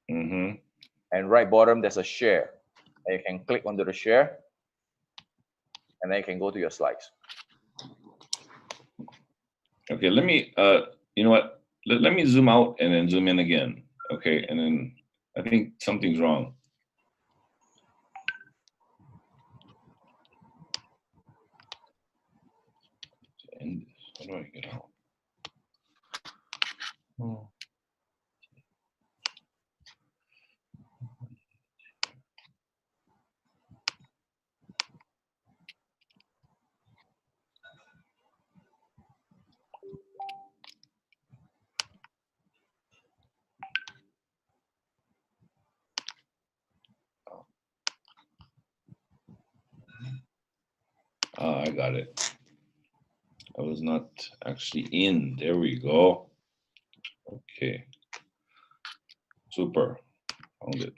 And right bottom, there's a share. And you can click onto the share, and then you can go to your slides. Okay, let me, you know what? Let me zoom out and then zoom in again. Okay, and then I think something's wrong. And how do I get out? Oh. I got it. I was not actually in. There we go. Okay. Super. Found it.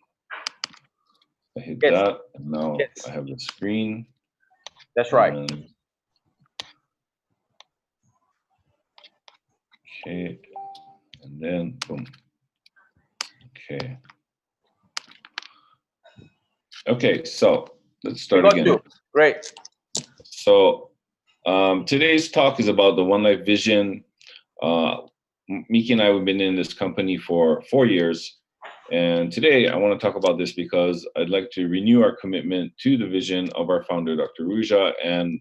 I hit that, and now I have the screen. That's right. Okay, and then boom. Okay. Okay, so let's start again. Great. So today's talk is about the One Life Vision. Miki and I have been in this company for 4 years. And today I want to talk about this because I'd like to renew our commitment to the vision of our founder, Dr. Ruja, and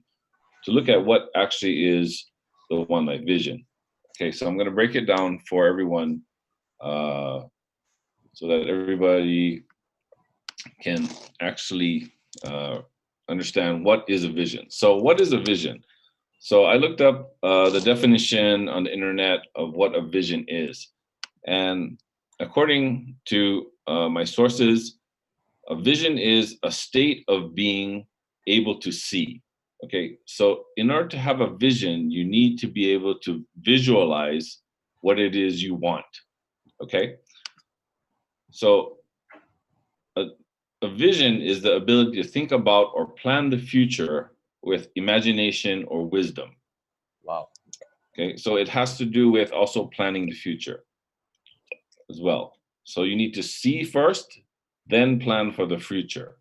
to look at what actually is the One Life Vision. Okay, so I'm going to break it down for everyone so that everybody can actually understand what is a vision. So what is a vision? So I looked up the definition on the internet of what a vision is. And according to my sources, a vision is a state of being able to see. Okay, so in order to have a vision, you need to be able to visualize what it is you want. Okay, so a vision is the ability to think about or plan the future with imagination or wisdom. Wow. Okay, so it has to do with also planning the future as well. So you need to see first, then plan for the future.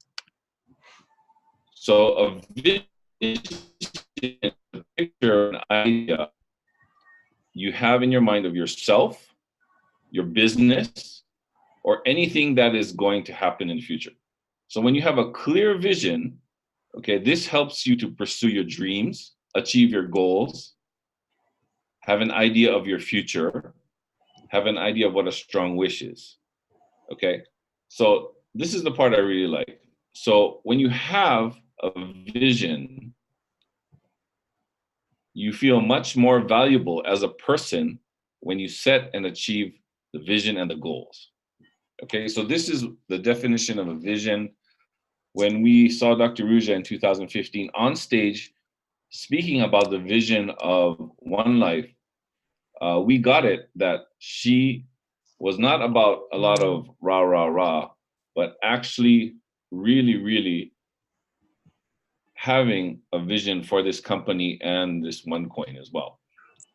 So a vision is a picture, an idea you have in your mind of yourself, your business, or anything that is going to happen in the future. So when you have a clear vision, okay, this helps you to pursue your dreams, achieve your goals, have an idea of your future, have an idea of what a strong wish is. Okay, so this is the part I really like. So when you have a vision, you feel much more valuable as a person when you set and achieve the vision and the goals. Okay, so this is the definition of a vision. When we saw Dr. Ruja in 2015 on stage speaking about the vision of One Life, we got it that she was not about a lot of rah, rah, rah, but actually really, really having a vision for this company and this OneCoin as well.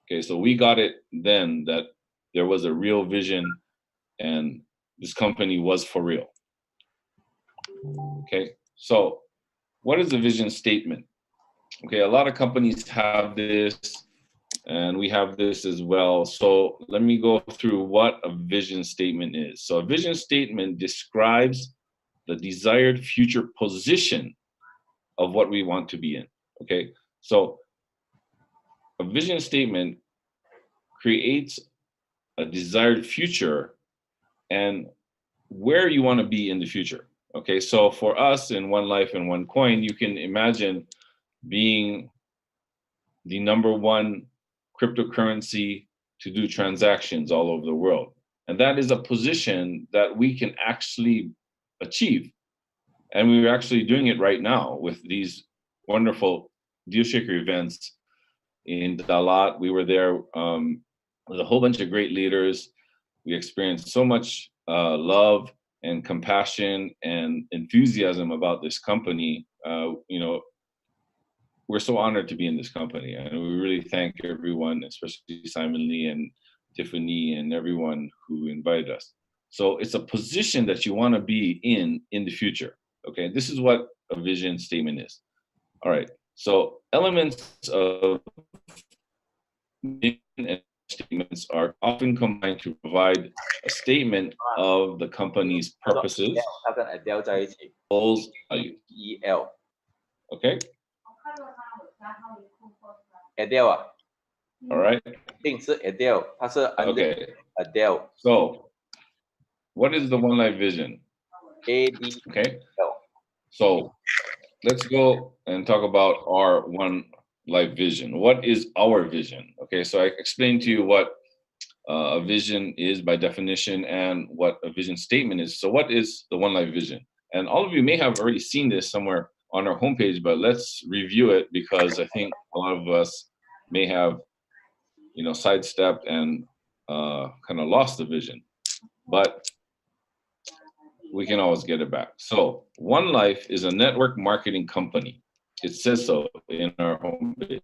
Okay, so we got it then that there was a real vision and this company was for real. Okay, so what is a vision statement? Okay, a lot of companies have this and we have this as well. So let me go through what a vision statement is. So a vision statement describes the desired future position of what we want to be in. Okay, so a vision statement creates a desired future and where you want to be in the future. Okay, so for us in One Life and OneCoin, you can imagine being the #1 cryptocurrency to do transactions all over the world. And that is a position that we can actually achieve. And we're actually doing it right now with these wonderful DealShaker events in Dalat. We were there with a whole bunch of great leaders. We experienced so much love and compassion and enthusiasm about this company. You know, we're so honored to be in this company, and we really thank everyone, especially Simon Lee and Tiffany and everyone who invited us. So it's a position that you want to be in the future. Okay, this is what a vision statement is. All right, so elements of vision and statements are often combined to provide a statement of the company's purposes, 它跟 Adele 在一起 goals, values. ，EL Okay, Adele 啊， all right. 一定是 Adele， 它是 Okay. Adele So, what is the One Life vision? ADL Okay. So, let's go and talk about our One Life vision. What is our vision? Okay. So I explained to you what a vision is by definition and what a vision statement is. So what is the One Life vision? And all of you may have already seen this somewhere on our homepage, but let's review it because I think a lot of us may have, you know, sidestepped and kind of lost the vision. But we can always get it back. So One Life is a network marketing company. It says so in our homepage.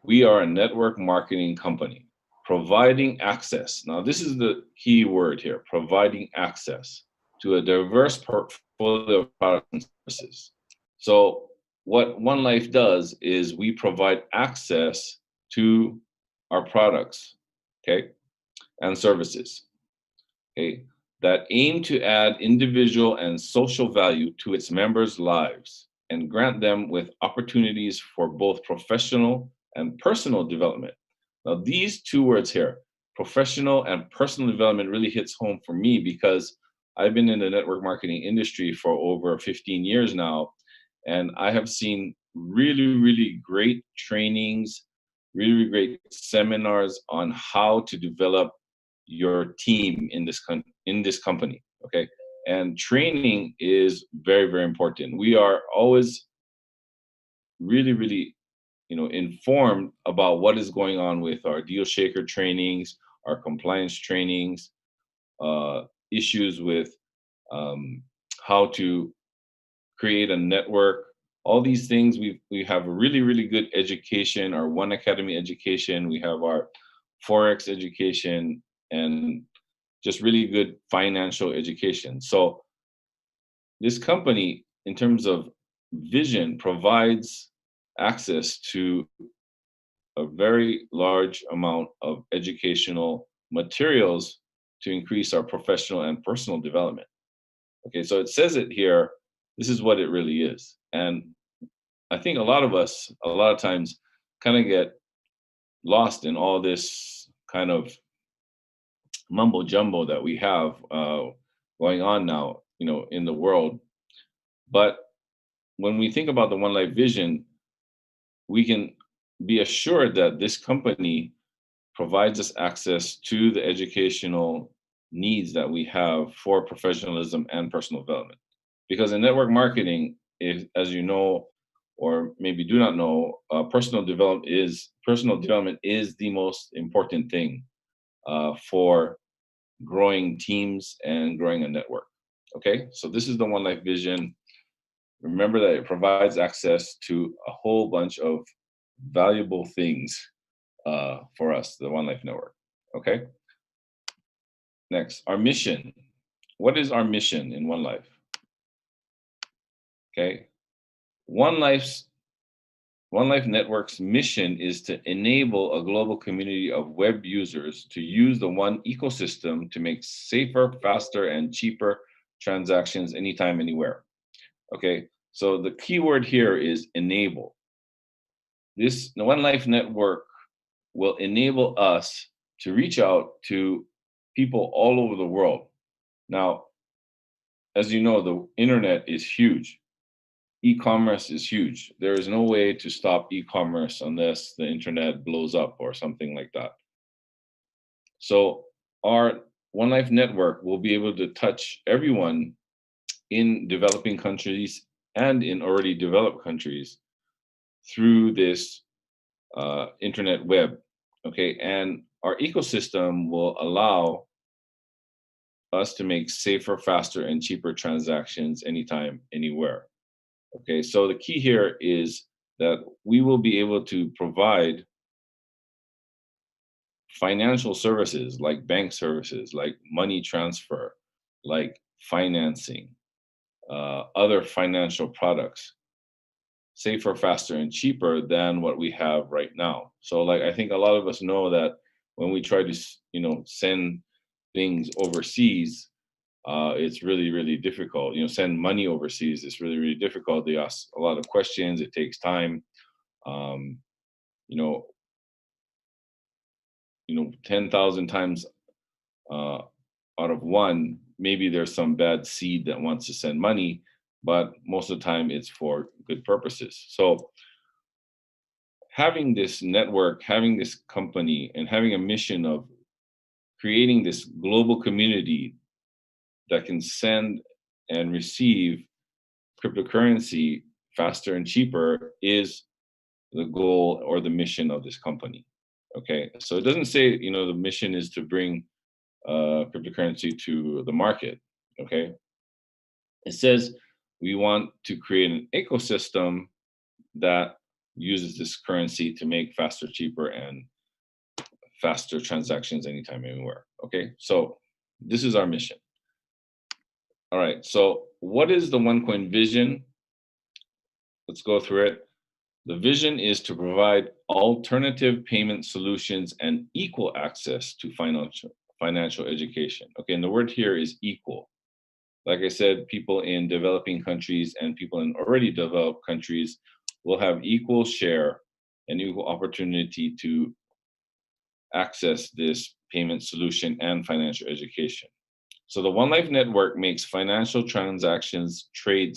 We are a network marketing company providing access. Now, this is the key word here, providing access to a diverse portfolio of products and services. So what One Life does is we provide access to our products, okay, and services, okay, that aim to add individual and social value to its members' lives and grant them with opportunities for both professional and personal development. Now, these two words here, professional and personal development, really hits home for me because I've been in the network marketing industry for over 15 years now, and I have seen really, really great trainings, really great seminars on how to develop your team in this company. Okay, and training is very, very important. We are always really, really, you know, informed about what is going on with our DealShaker trainings, our compliance trainings, issues with how to create a network. All these things, we have a really, really good education, our One Academy education. We have our Forex education and just really good financial education. So this company, in terms of vision, provides access to a very large amount of educational materials to increase our professional and personal development. Okay, so it says it here. This is what it really is. And I think a lot of us, a lot of times, kind of get lost in all this kind of mumbo jumbo that we have going on now, in the world. But when we think about the One Life vision, we can be assured that this company provides us access to the educational needs that we have for professionalism and personal development. Because in network marketing, as you know, or maybe do not know, personal development is the most important thing for growing teams and growing a network. Okay, so this is the One Life vision. Remember that it provides access to a whole bunch of valuable things for us, the One Life Network. Okay. Next, our mission. What is our mission in One Life? Okay. One Life Network's mission is to enable a global community of web users to use the one ecosystem to make safer, faster, and cheaper transactions anytime, anywhere. Okay. So the key word here is enable. The One Life Network will enable us to reach out to people all over the world. Now, as you know, the internet is huge. E-commerce is huge. There is no way to stop e-commerce unless the internet blows up or something like that. So our One Life Network will be able to touch everyone in developing countries and in already developed countries through this internet web. Okay, and our ecosystem will allow us to make safer, faster, and cheaper transactions anytime, anywhere. Okay, so the key here is that we will be able to provide financial services like bank services, like money transfer, like financing, other financial products, safer, faster, and cheaper than what we have right now. So, like, I think a lot of us know that when we try to, send things overseas, it's really, really difficult. Send money overseas, it's really, really difficult. They ask a lot of questions. It takes time. Um, you know, 10,000 times out of one, maybe there's some bad seed that wants to send money, but most of the time it's for good purposes. So having this network, having this company, and having a mission of creating this global community that can send and receive cryptocurrency faster and cheaper is the goal or the mission of this company. Okay, so it doesn't say the mission is to bring cryptocurrency to the market. Okay, it says we want to create an ecosystem that uses this currency to make faster, cheaper, and faster transactions anytime, anywhere. Okay, so this is our mission. All right, so what is the OneCoin vision? Let's go through it. The vision is to provide alternative payment solutions and equal access to financial education. Okay, and the word here is equal. Like I said, people in developing countries and people in already developed countries will have equal share and equal opportunity to access this payment solution and financial education. So the One Life Network makes financial transactions trade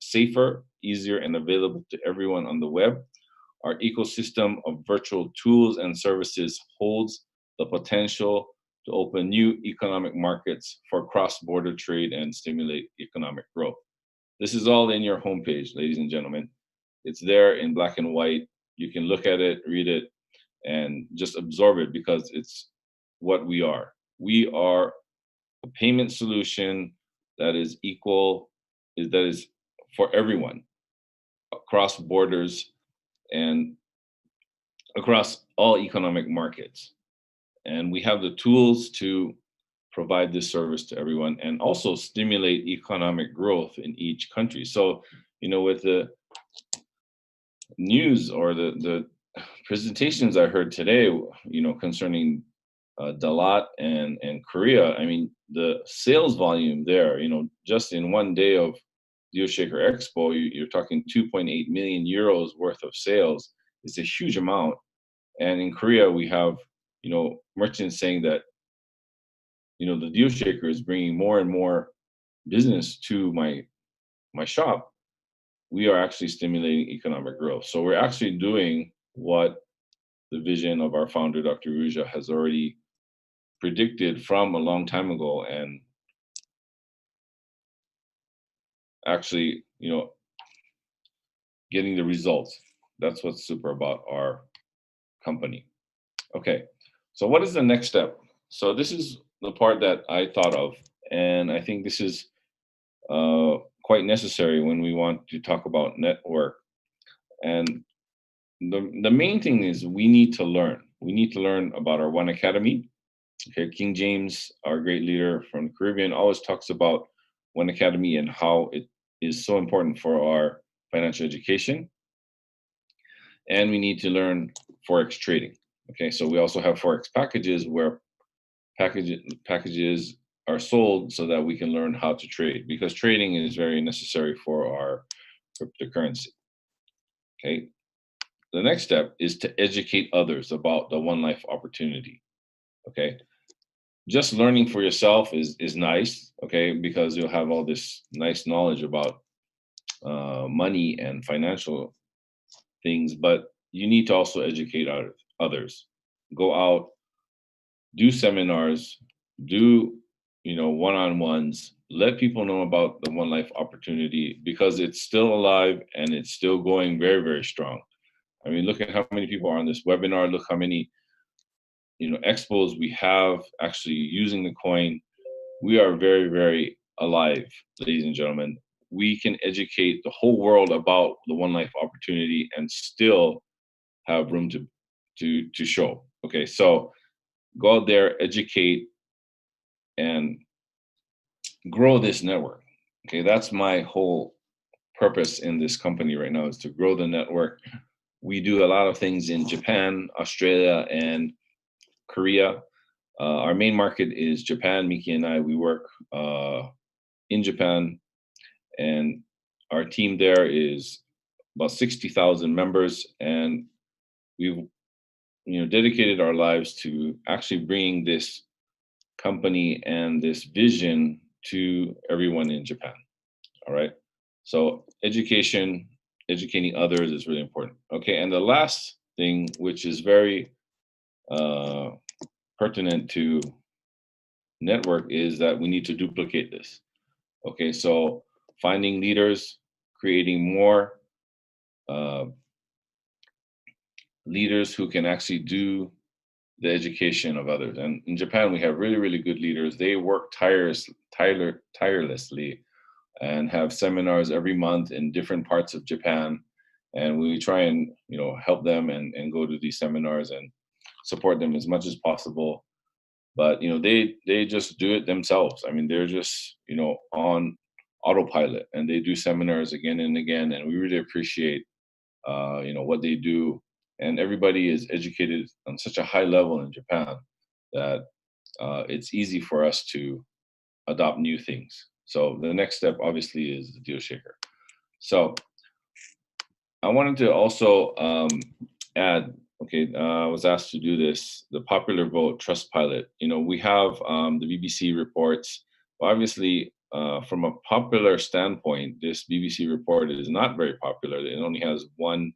safer, easier, and available to everyone on the web. Our ecosystem of virtual tools and services holds the potential to open new economic markets for cross-border trade and stimulate economic growth. This is all in your homepage, ladies and gentlemen. It's there in black and white. You can look at it, read it, and just absorb it because it's what we are. We are a payment solution that is equal, that is for everyone across borders and across all economic markets. And we have the tools to provide this service to everyone and also stimulate economic growth in each country. So, with the news or the presentations I heard today, concerning Dalat and Korea, I mean, the sales volume there, just in one day of DealShaker Expo, you're talking 2.8 million euros worth of sales. It's a huge amount. And in Korea, we have, merchants saying that, the DealShaker is bringing more and more business to my shop. We are actually stimulating economic growth. So we're actually doing what the vision of our founder, Dr. Ruja, has already predicted from a long time ago, and actually, getting the results. That's what's super about our company. Okay, so what is the next step? So this is the part that I thought of, and I think this is quite necessary when we want to talk about network. And the main thing is we need to learn. We need to learn about our One Academy. Okay, King James, our great leader from the Caribbean, always talks about One Academy and how it is so important for our financial education. And we need to learn Forex trading. Okay, so we also have Forex packages where packages are sold so that we can learn how to trade, because trading is very necessary for our cryptocurrency. Okay, the next step is to educate others about the One Life opportunity. Okay, just learning for yourself is nice, okay, because you'll have all this nice knowledge about money and financial things, but you need to also educate others. Go out, do seminars, do one-on-ones, let people know about the One Life opportunity, because it's still alive and it's still going very, very strong. I mean, look at how many people are on this webinar. Look how many expos we have actually using the coin. We are very, very alive, ladies and gentlemen. We can educate the whole world about the One Life opportunity and still have room to show. Okay, so go out there, educate, and grow this network. Okay, that's my whole purpose in this company right now, is to grow the network. We do a lot of things in Japan, Australia, and Korea. Our main market is Japan. Miki and I, we work in Japan, and our team there is about 60,000 members, and we've dedicated our lives to actually bringing this company and this vision to everyone in Japan. All right, so educating others is really important. Okay, and the last thing, which is very pertinent to network, is that we need to duplicate this. Okay, so finding leaders, creating more leaders who can actually do the education of others. And in Japan, we have really, really good leaders. They work tirelessly and have seminars every month in different parts of Japan. And we try and help them and go to these seminars and support them as much as possible. But they just do it themselves. I mean, they're just on autopilot, and they do seminars again and again. And we really appreciate what they do. And everybody is educated on such a high level in Japan that it's easy for us to adopt new things. So the next step, obviously, is the DealShaker. So I wanted to also add, okay, I was asked to do this, the popular vote Trustpilot. We have the BBC reports. Obviously, from a popular standpoint, this BBC report is not very popular. It only has 1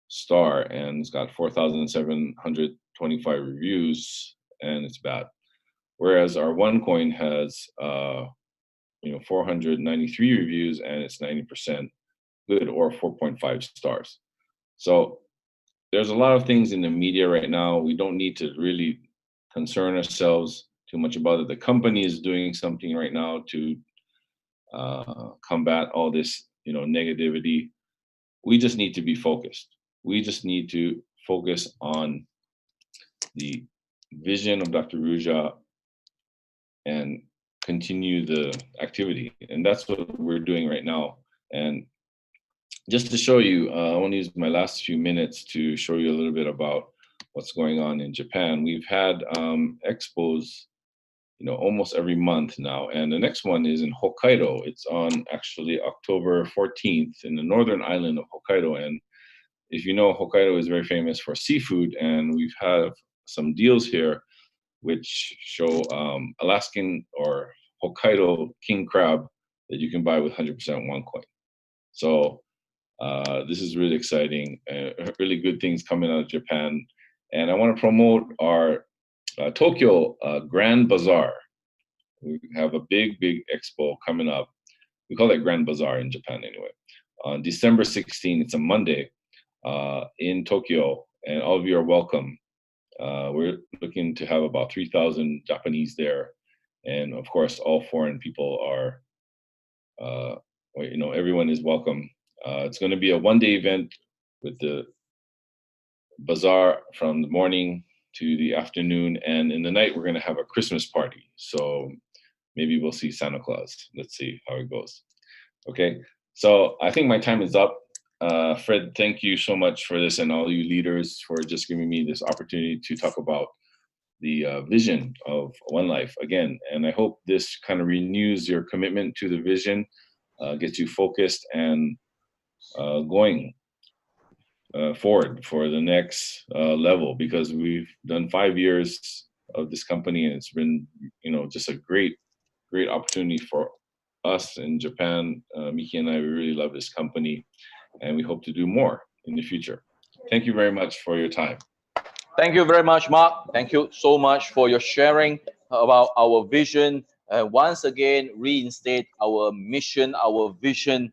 star, and it's got 4,725 reviews, and it's bad. Whereas our OneCoin has 493 reviews, and it's 90% good, or 4.5 stars. So there's a lot of things in the media right now. We don't need to really concern ourselves too much about it. The company is doing something right now to combat all this negativity. We just need to be focused. We just need to focus on the vision of Dr. Ruja and continue the activity. And that's what we're doing right now. And just to show you, I want to use my last few minutes to show you a little bit about what's going on in Japan. We've had expos, you know, almost every month now, and the next one is in Hokkaido. It's on actually October 14th in the northern island of Hokkaido. And if you know, Hokkaido is very famous for seafood, and we've had some deals here which show Alaskan or Hokkaido king crab that you can buy with 100% OneCoin. So this is really exciting, really good things coming out of Japan. And I want to promote our Tokyo Grand Bazaar. We have a big expo coming up. We call it Grand Bazaar in Japan anyway. On December 16th, it's a Monday in Tokyo, and all of you are welcome. We're looking to have about 3,000 Japanese there. And of course, all foreign people are, you know, everyone is welcome. It's going to be a one-day event with the bazaar from the morning to the afternoon. And in the night, we're going to have a Christmas party. So maybe we'll see Santa Claus. Let's see how it goes. Okay, so I think my time is up. Fred, thank you so much for this, and all you leaders for just giving me this opportunity to talk about the vision of One Life again. And I hope this kind of renews your commitment to the vision, gets you focused and going forward for the next level, because we've done 5 years of this company, and it's been, you know, just a great opportunity for us in Japan. Miki and I, we really love this company, and we hope to do more in the future. Thank you very much for your time. Thank you very much, Mark. Thank you so much for your sharing about our vision. Once again, reinstate our mission, our vision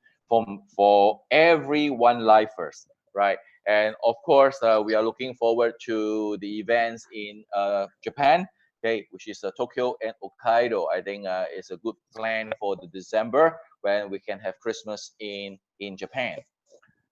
for every One Lifers, right? And of course, we are looking forward to the events in Japan, okay, which is Tokyo and Hokkaido. I think it's a good plan for the December when we can have Christmas in Japan.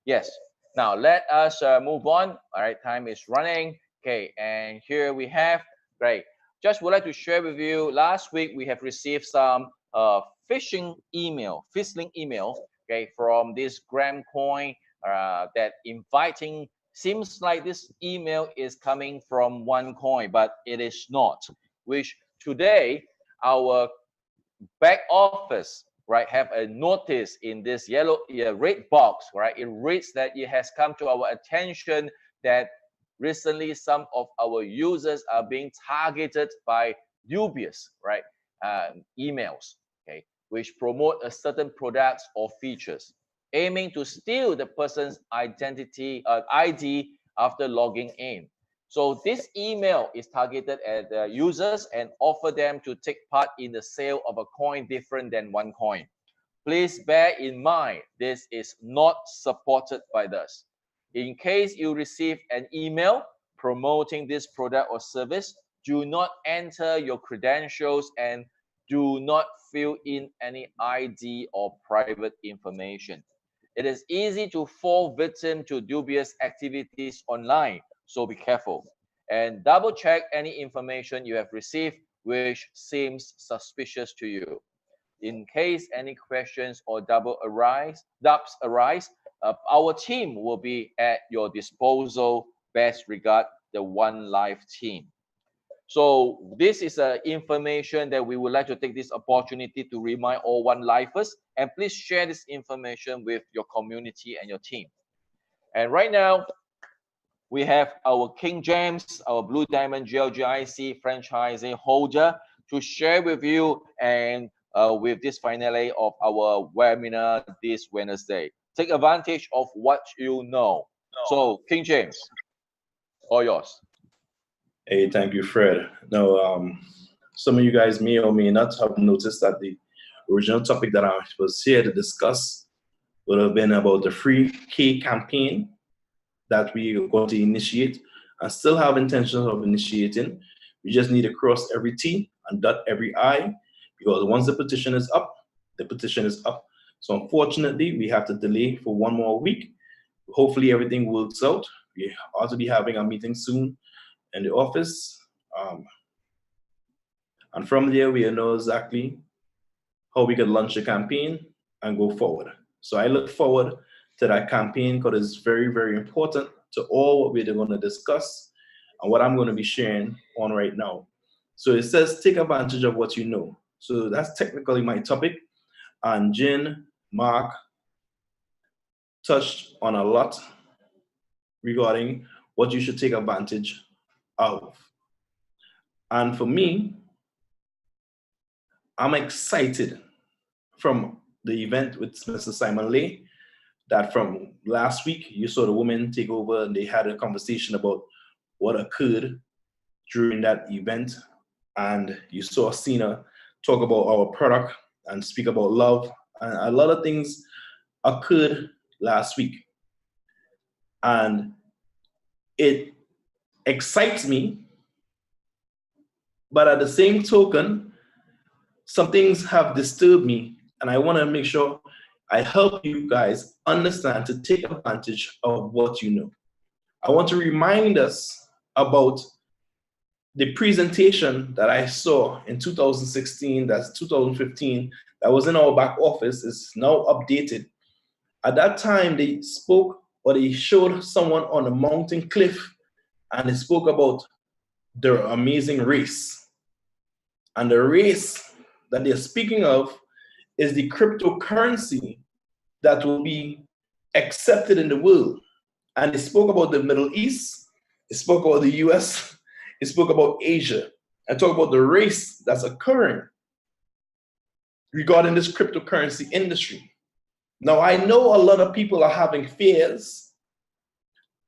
Yes. Now let us move on. All right, time is running. Okay, and here we have, great. Just would like to share with you, last week we have received some phishing email, okay, from this Gram Coin that inviting, seems like this email is coming from OneCoin, but it is not, which today our back office, right, have a notice in this red box, right? It reads that it has come to our attention that recently some of our users are being targeted by dubious, right, emails, okay, which promote a certain products or features, aiming to steal the person's identity ID after logging in. So this email is targeted at the users and offer them to take part in the sale of a coin different than OneCoin. Please bear in mind, this is not supported by us. In case you receive an email promoting this product or service, do not enter your credentials and do not fill in any ID or private information. It is easy to fall victim to dubious activities online, so be careful. And double check any information you have received which seems suspicious to you. In case any questions or doubts arise, our team will be at your disposal. Best regard, the One Life team. So this is information that we would like to take this opportunity to remind all One Lifers, and please share this information with your community and your team. And right now, we have our King Jayms, our Blue Diamond GLGIC franchising holder, to share with you and with this finale of our webinar this Wednesday. Take advantage of what you know. So, King Jayms, all yours. Hey, thank you, Fred. Now, some of you guys may or may not have noticed that the original topic that I was here to discuss would have been about the free K campaign that we are going to initiate and still have intentions of initiating. We just need to cross every T and dot every I, because once the petition is up, the petition is up. So unfortunately, we have to delay for 1 more week. Hopefully everything works out. We ought to be having a meeting soon in the office. And from there, we know exactly how we can launch the campaign and go forward. So I look forward to that campaign because it's very, very important to all what we're going to discuss. and what I'm going to be sharing on right now. So it says, take advantage of what you know. So that's technically my topic. And Jin, Mark touched on a lot regarding what you should take advantage of. And for me, I'm excited from the event with Mr. Simon Lay, that from last week, you saw the women take over and they had a conversation about what occurred during that event. And you saw Sina talk about our product and speak about love. And a lot of things occurred last week. And it excites me. But at the same token, some things have disturbed me. And I want to make sure I help you guys understand to take advantage of what you know. I want to remind us about the presentation that I saw in 2016, that's 2015, that was in our back office, is now updated. At that time, they spoke, or they showed someone on a mountain cliff, and they spoke about their amazing race. And the race that they're speaking of is the cryptocurrency that will be accepted in the world. And they spoke about the Middle East, they spoke about the US, they spoke about Asia, and talk about the race that's occurring regarding this cryptocurrency industry. Now, I know a lot of people are having fears,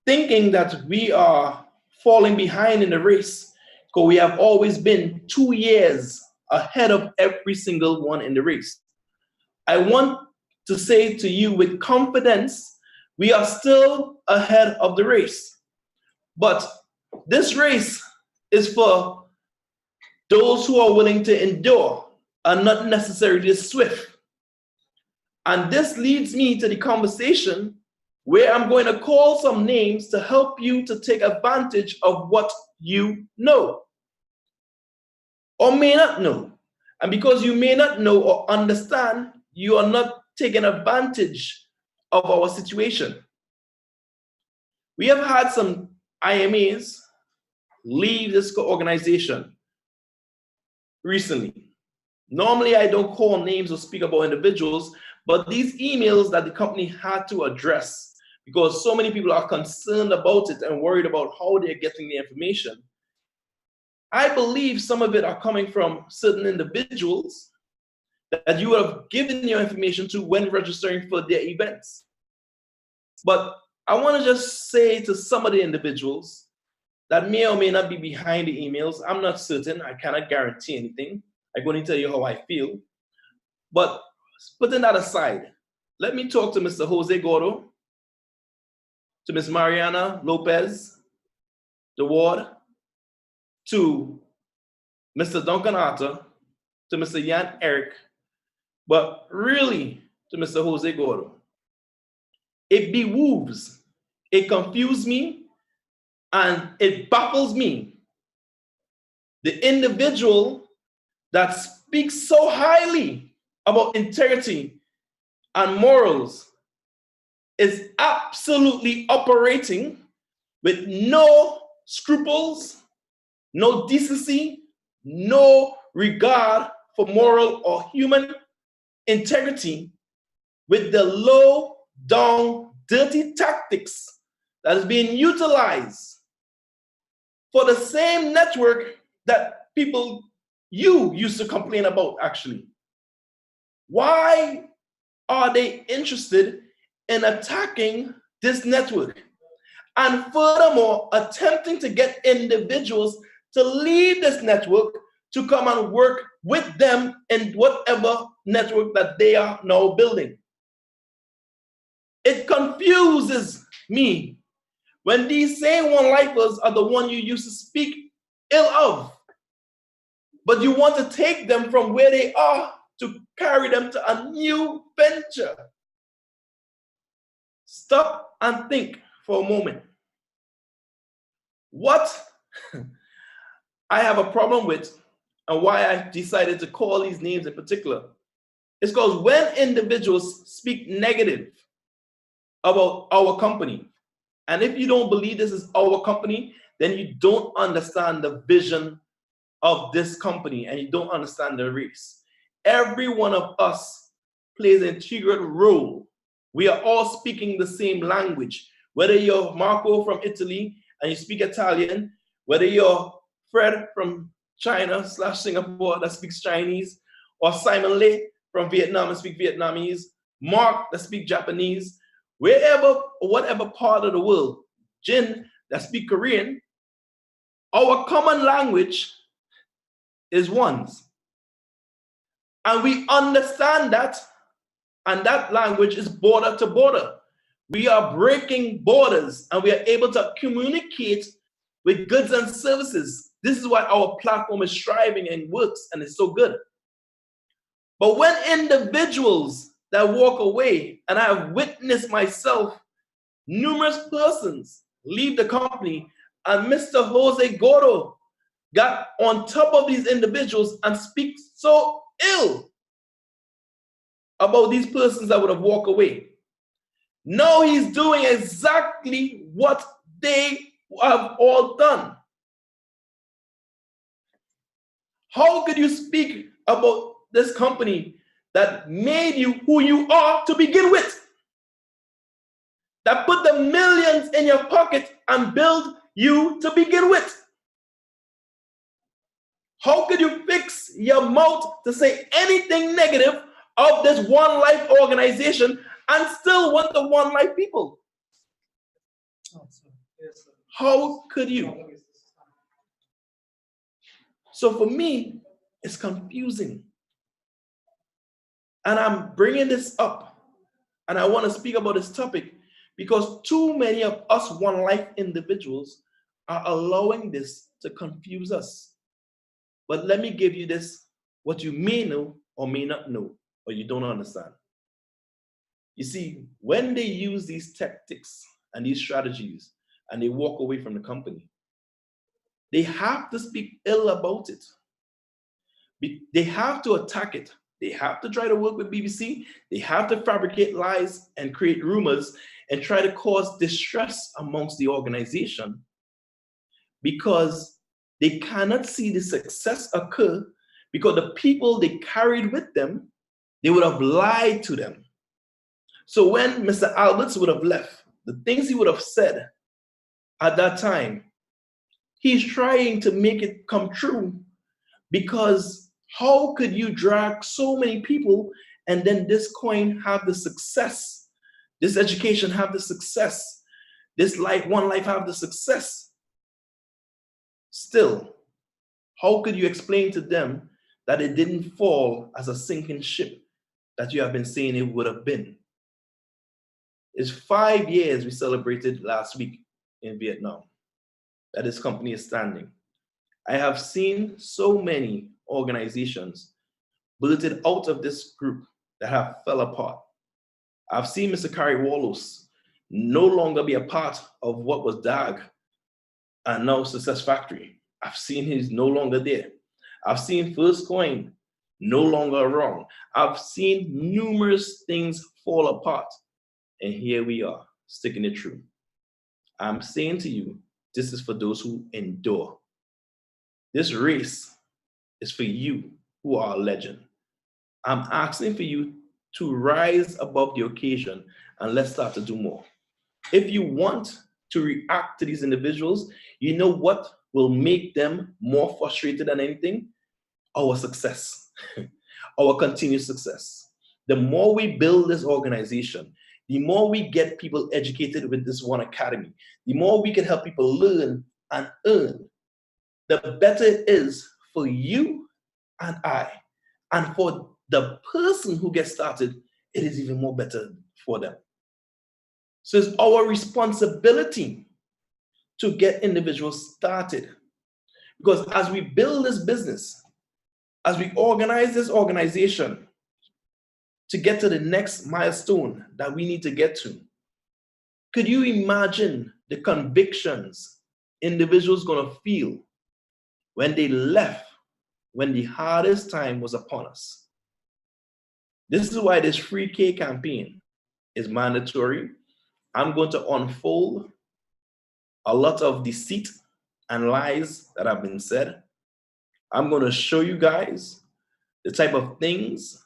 thinking that we are falling behind in the race, because we have always been 2 years ahead of every single one in the race. I want to say to you with confidence, we are still ahead of the race. But this race is for those who are willing to endure and not necessarily swift. And this leads me to the conversation where I'm going to call some names to help you to take advantage of what you know or may not know. And because you may not know or understand, you are not taking advantage of our situation. We have had some IMAs leave this organization recently. Normally, I don't call names or speak about individuals, but these emails that the company had to address, because so many people are concerned about it and worried about how they're getting the information. I believe some of it are coming from certain individuals that you have given your information to when registering for their events. But I want to just say to some of the individuals that may or may not be behind the emails, I'm not certain, I cannot guarantee anything. I'm going to tell you how I feel. But putting that aside, let me talk to Mr. Jose Gordo, to Ms. Mariana Lopez, the ward, to Mr. Duncan Arthur, to Mr. Jan Eric, but really to Mr. Jose Gordo. It behooves, it confuses me, and it baffles me. The individual that speaks so highly about integrity and morals is absolutely operating with no scruples, no decency, no regard for moral or human integrity, with the low down dirty tactics that is being utilized for the same network that you used to complain about, actually. Why are they interested in attacking this network? And furthermore, attempting to get individuals to leave this network to come and work with them in whatever network that they are now building. It confuses me when these same one-lifers are the one you used to speak ill of, but you want to take them from where they are to carry them to a new venture. Stop and think for a moment. What I have a problem with, and why I decided to call these names in particular, is because when individuals speak negative about our company, and if you don't believe this is our company, then you don't understand the vision of this company and you don't understand the race. Every one of us plays an integral role. We are all speaking the same language. Whether you're Marco from Italy and you speak Italian, whether you're Fred from China/Singapore that speaks Chinese, or Simon Lee from Vietnam and speak Vietnamese, Mark that speak Japanese, wherever, whatever part of the world, Jin that speak Korean, our common language is ones. And we understand that, and that language is border to border. We are breaking borders and we are able to communicate with goods and services. This is why our platform is striving and works and it's so good. But when individuals that walk away, and I have witnessed myself, numerous persons leave the company, and Mr. Jose Gordo got on top of these individuals and speak so ill about these persons that would have walked away. Now he's doing exactly what they have all done. How could you speak about this company that made you who you are to begin with? That put the millions in your pocket and build you to begin with? How could you fix your mouth to say anything negative of this One Life organization and still want the One Life people? How could you? So for me, it's confusing. And I'm bringing this up, and I want to speak about this topic because too many of us One Life individuals are allowing this to confuse us. But let me give you this, what you may know or may not know, or you don't understand. You see, when they use these tactics and these strategies and they walk away from the company, they have to speak ill about it. They have to attack it. They have to try to work with BBC. They have to fabricate lies and create rumors and try to cause distress amongst the organization because they cannot see the success occur because the people they carried with them, they would have lied to them. So when Mr. Alberts would have left, the things he would have said at that time, he's trying to make it come true because how could you drag so many people and then this coin have the success, this education have the success, this life, One Life have the success? Still, how could you explain to them that it didn't fall as a sinking ship that you have been saying it would have been? It's 5 years we celebrated last week in Vietnam that this company is standing. I have seen so many organizations bulleted out of this group that have fell apart. I've seen Mr. Kari Wallace no longer be a part of what was DAG and now Success Factory. I've seen he's no longer there. I've seen First Coin no longer around. I've seen numerous things fall apart. And here we are, sticking it true. I'm saying to you, this is for those who endure. This race is for you who are a legend. I'm asking for you to rise above the occasion and let's start to do more. If you want to react to these individuals, you know what will make them more frustrated than anything? Our success, our continued success. The more we build this organization, the more we get people educated with this one academy, the more we can help people learn and earn, the better it is for you and I. And for the person who gets started, it is even more better for them. So it's our responsibility to get individuals started. Because as we build this business, as we organize this organization to get to the next milestone that we need to get to, could you imagine the convictions individuals gonna feel when they left, when the hardest time was upon us? This is why this free K campaign is mandatory. I'm going to unfold a lot of deceit and lies that have been said. I'm going to show you guys the type of things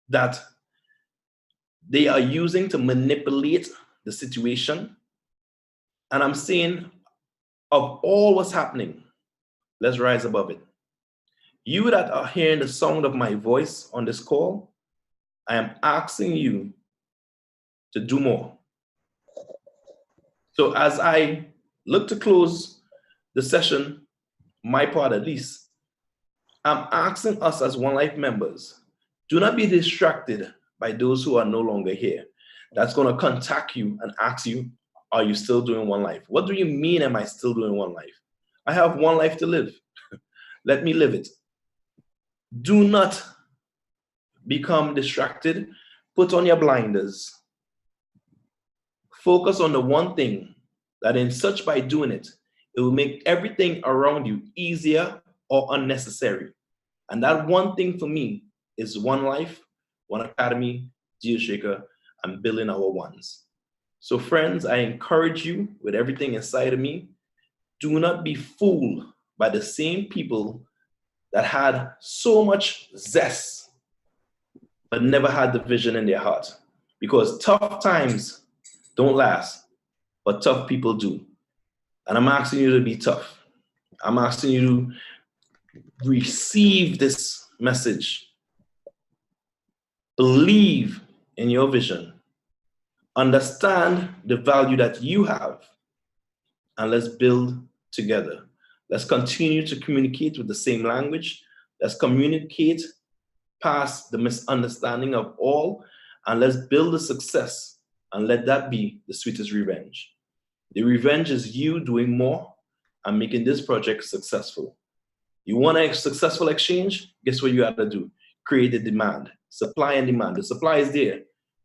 that they are using to manipulate the situation. And I'm saying, of all what's happening, let's rise above it. You that are hearing the sound of my voice on this call, I am asking you to do more. So as I look to close the session, my part at least, I'm asking us as One Life members, do not be distracted by those who are no longer here. That's going to contact you and ask you, are you still doing One Life? What do you mean, am I still doing One Life? I have one life to live. Let me live it. Do not become distracted. Put on your blinders. Focus on the one thing that in such by doing it, it will make everything around you easier or unnecessary. And that one thing for me is One Life, One Academy, DEALSHAKER, and building our ones. So friends, I encourage you with everything inside of me, do not be fooled by the same people that had so much zest, but never had the vision in their heart. Because tough times don't last, but tough people do. And I'm asking you to be tough. I'm asking you to receive this message. Believe in your vision. Understand the value that you have. And let's build together. Let's continue to communicate with the same language. Let's communicate past the misunderstanding of all. And let's build a success. And let that be the sweetest revenge. The revenge is you doing more and making this project successful. You want a successful exchange? Guess what you have to do? Create a demand. Supply and demand. The supply is there.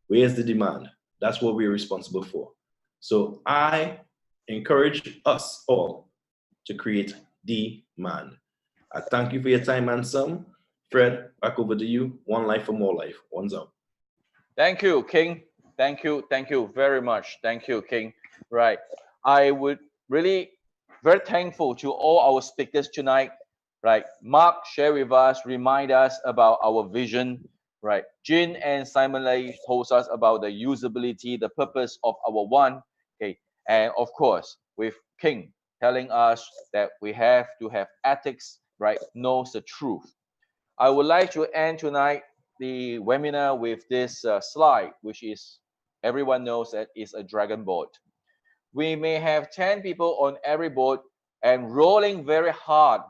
Where's the demand? That's what we're responsible for. So I encourage us all to create demand. I thank you for your time and some. Fred, back over to you. One life for more life. One's up. Thank you, King. Thank you very much. Thank you, King. Right. I would really very thankful to all our speakers tonight. Right. Mark share with us, remind us about our vision. Right. Jin and Simon Lay told us about the usability, the purpose of our one. Okay. And of course, with King telling us that we have to have ethics, right? Knows the truth. I would like to end tonight the webinar with this slide, which is everyone knows that is a dragon boat. We may have 10 people on every boat and rolling very hard,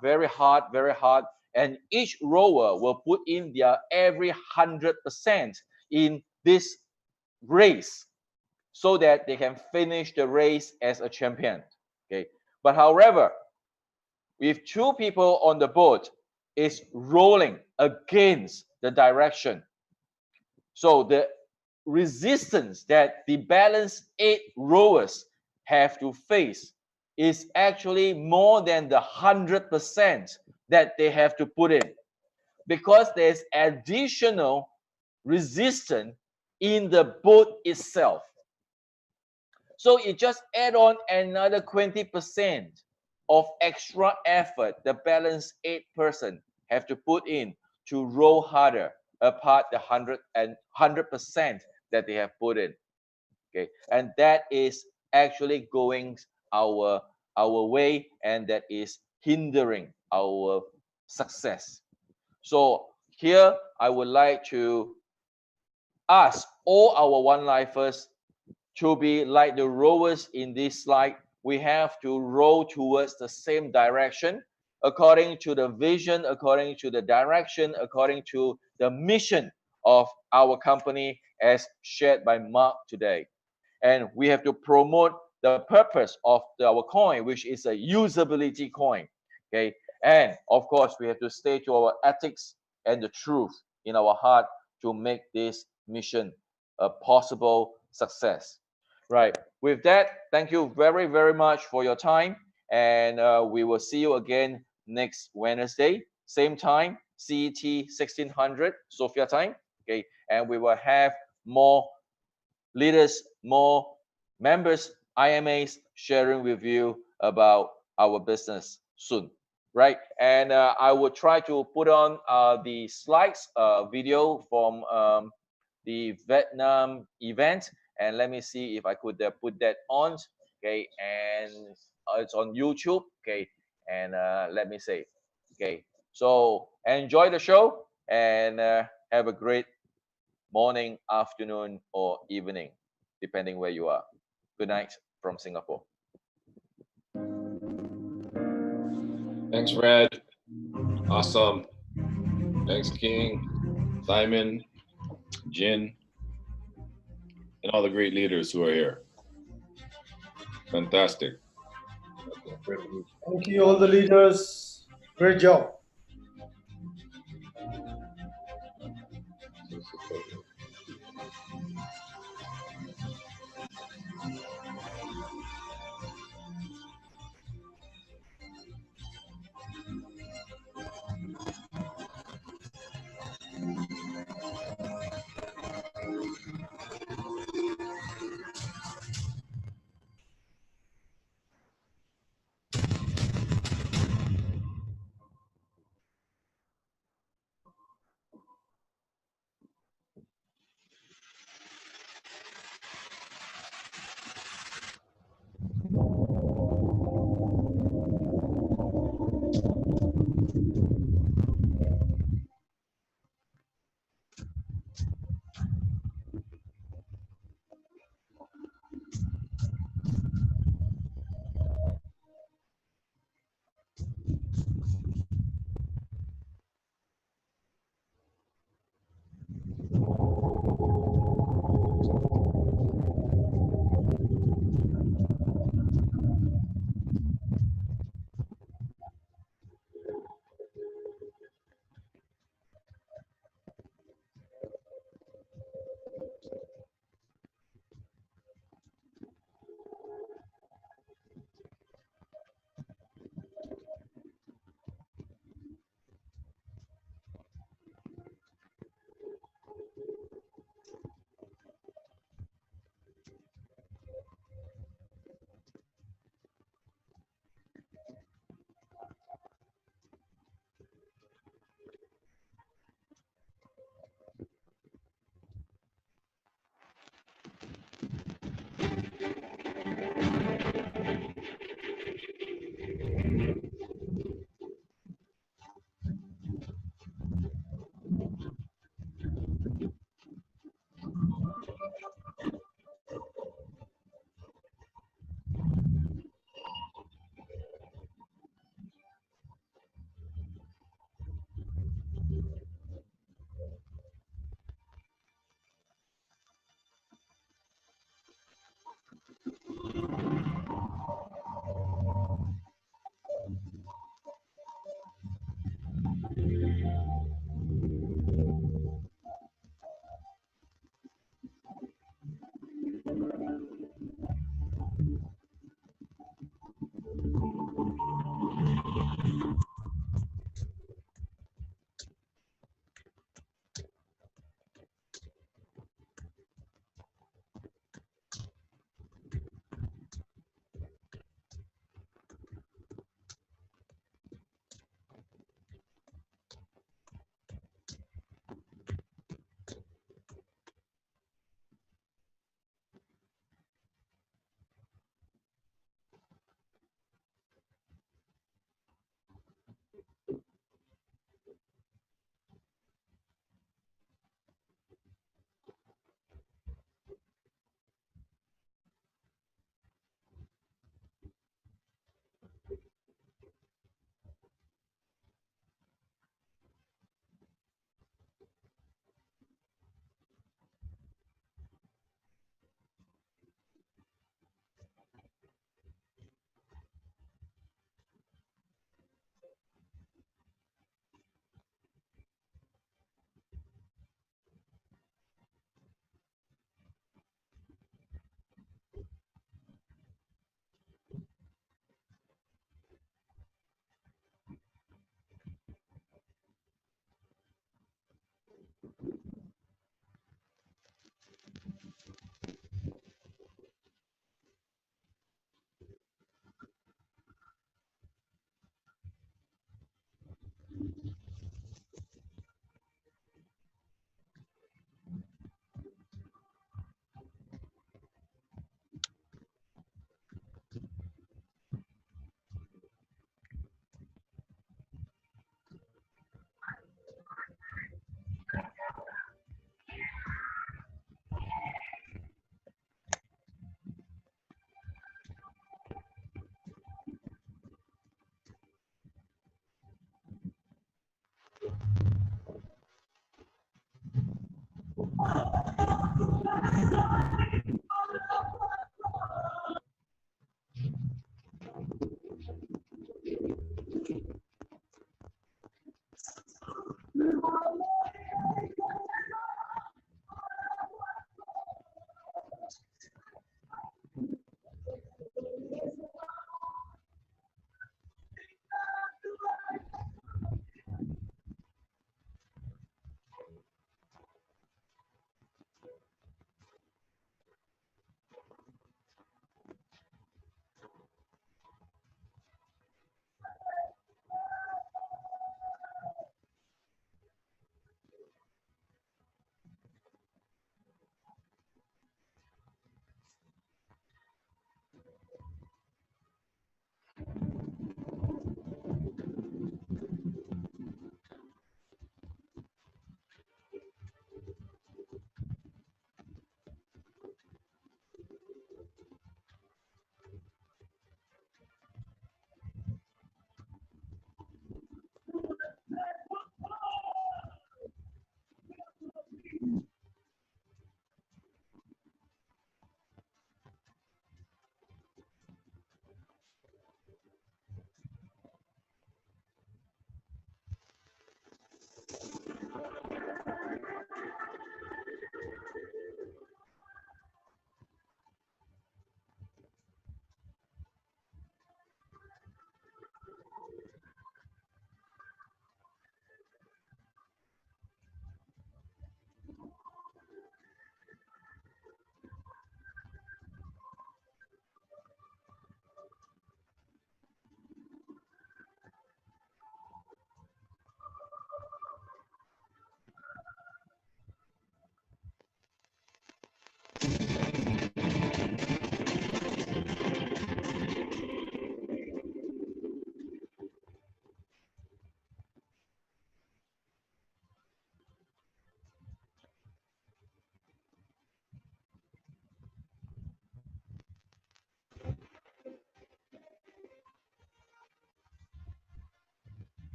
and each rower will put in their every 100% in this race so that they can finish the race as a champion. Okay, but however, if 2 people on the boat is rolling against the direction, so the resistance that the balanced 8 rowers have to face is actually more than the 100% that they have to put in, because there's additional resistance in the boat itself. So it just add on another 20% of extra effort the balanced 8 person have to put in to row harder apart the 100% that they have put in. Okay, and that is actually going our way, and that is hindering our success. So here I would like to ask all our one-lifers to be like the rowers in this slide. We have to row towards the same direction, according to the vision, according to the direction, according to the mission of our company as shared by Mark today. And we have to promote the purpose of our coin, which is a usability coin. Okay, and of course we have to stay to our ethics and the truth in our heart to make this mission a possible success. Right. With that, thank you very, very much for your time. And we will see you again next Wednesday, same time, CET 1600, Sofia time. Okay. And we will have more leaders, more members, IMAs sharing with you about our business soon, right? And I will try to put on the slides video from the Vietnam event, and let me see if I could put that on. Okay, and it's on YouTube. Okay, and let me say, okay, so enjoy the show and have a great morning, afternoon, or evening, depending where you are. Good night from Singapore. Thanks, Fred. Awesome. Thanks, King, Simon, Jin, and all the great leaders who are here. Fantastic. Thank you, all the leaders. Great job.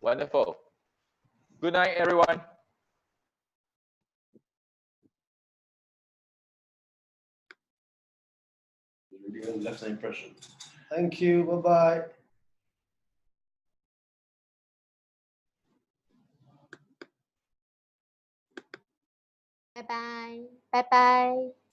Wonderful. Good night, everyone. Really left an impression. Thank you. Bye-bye. Bye bye. Bye bye.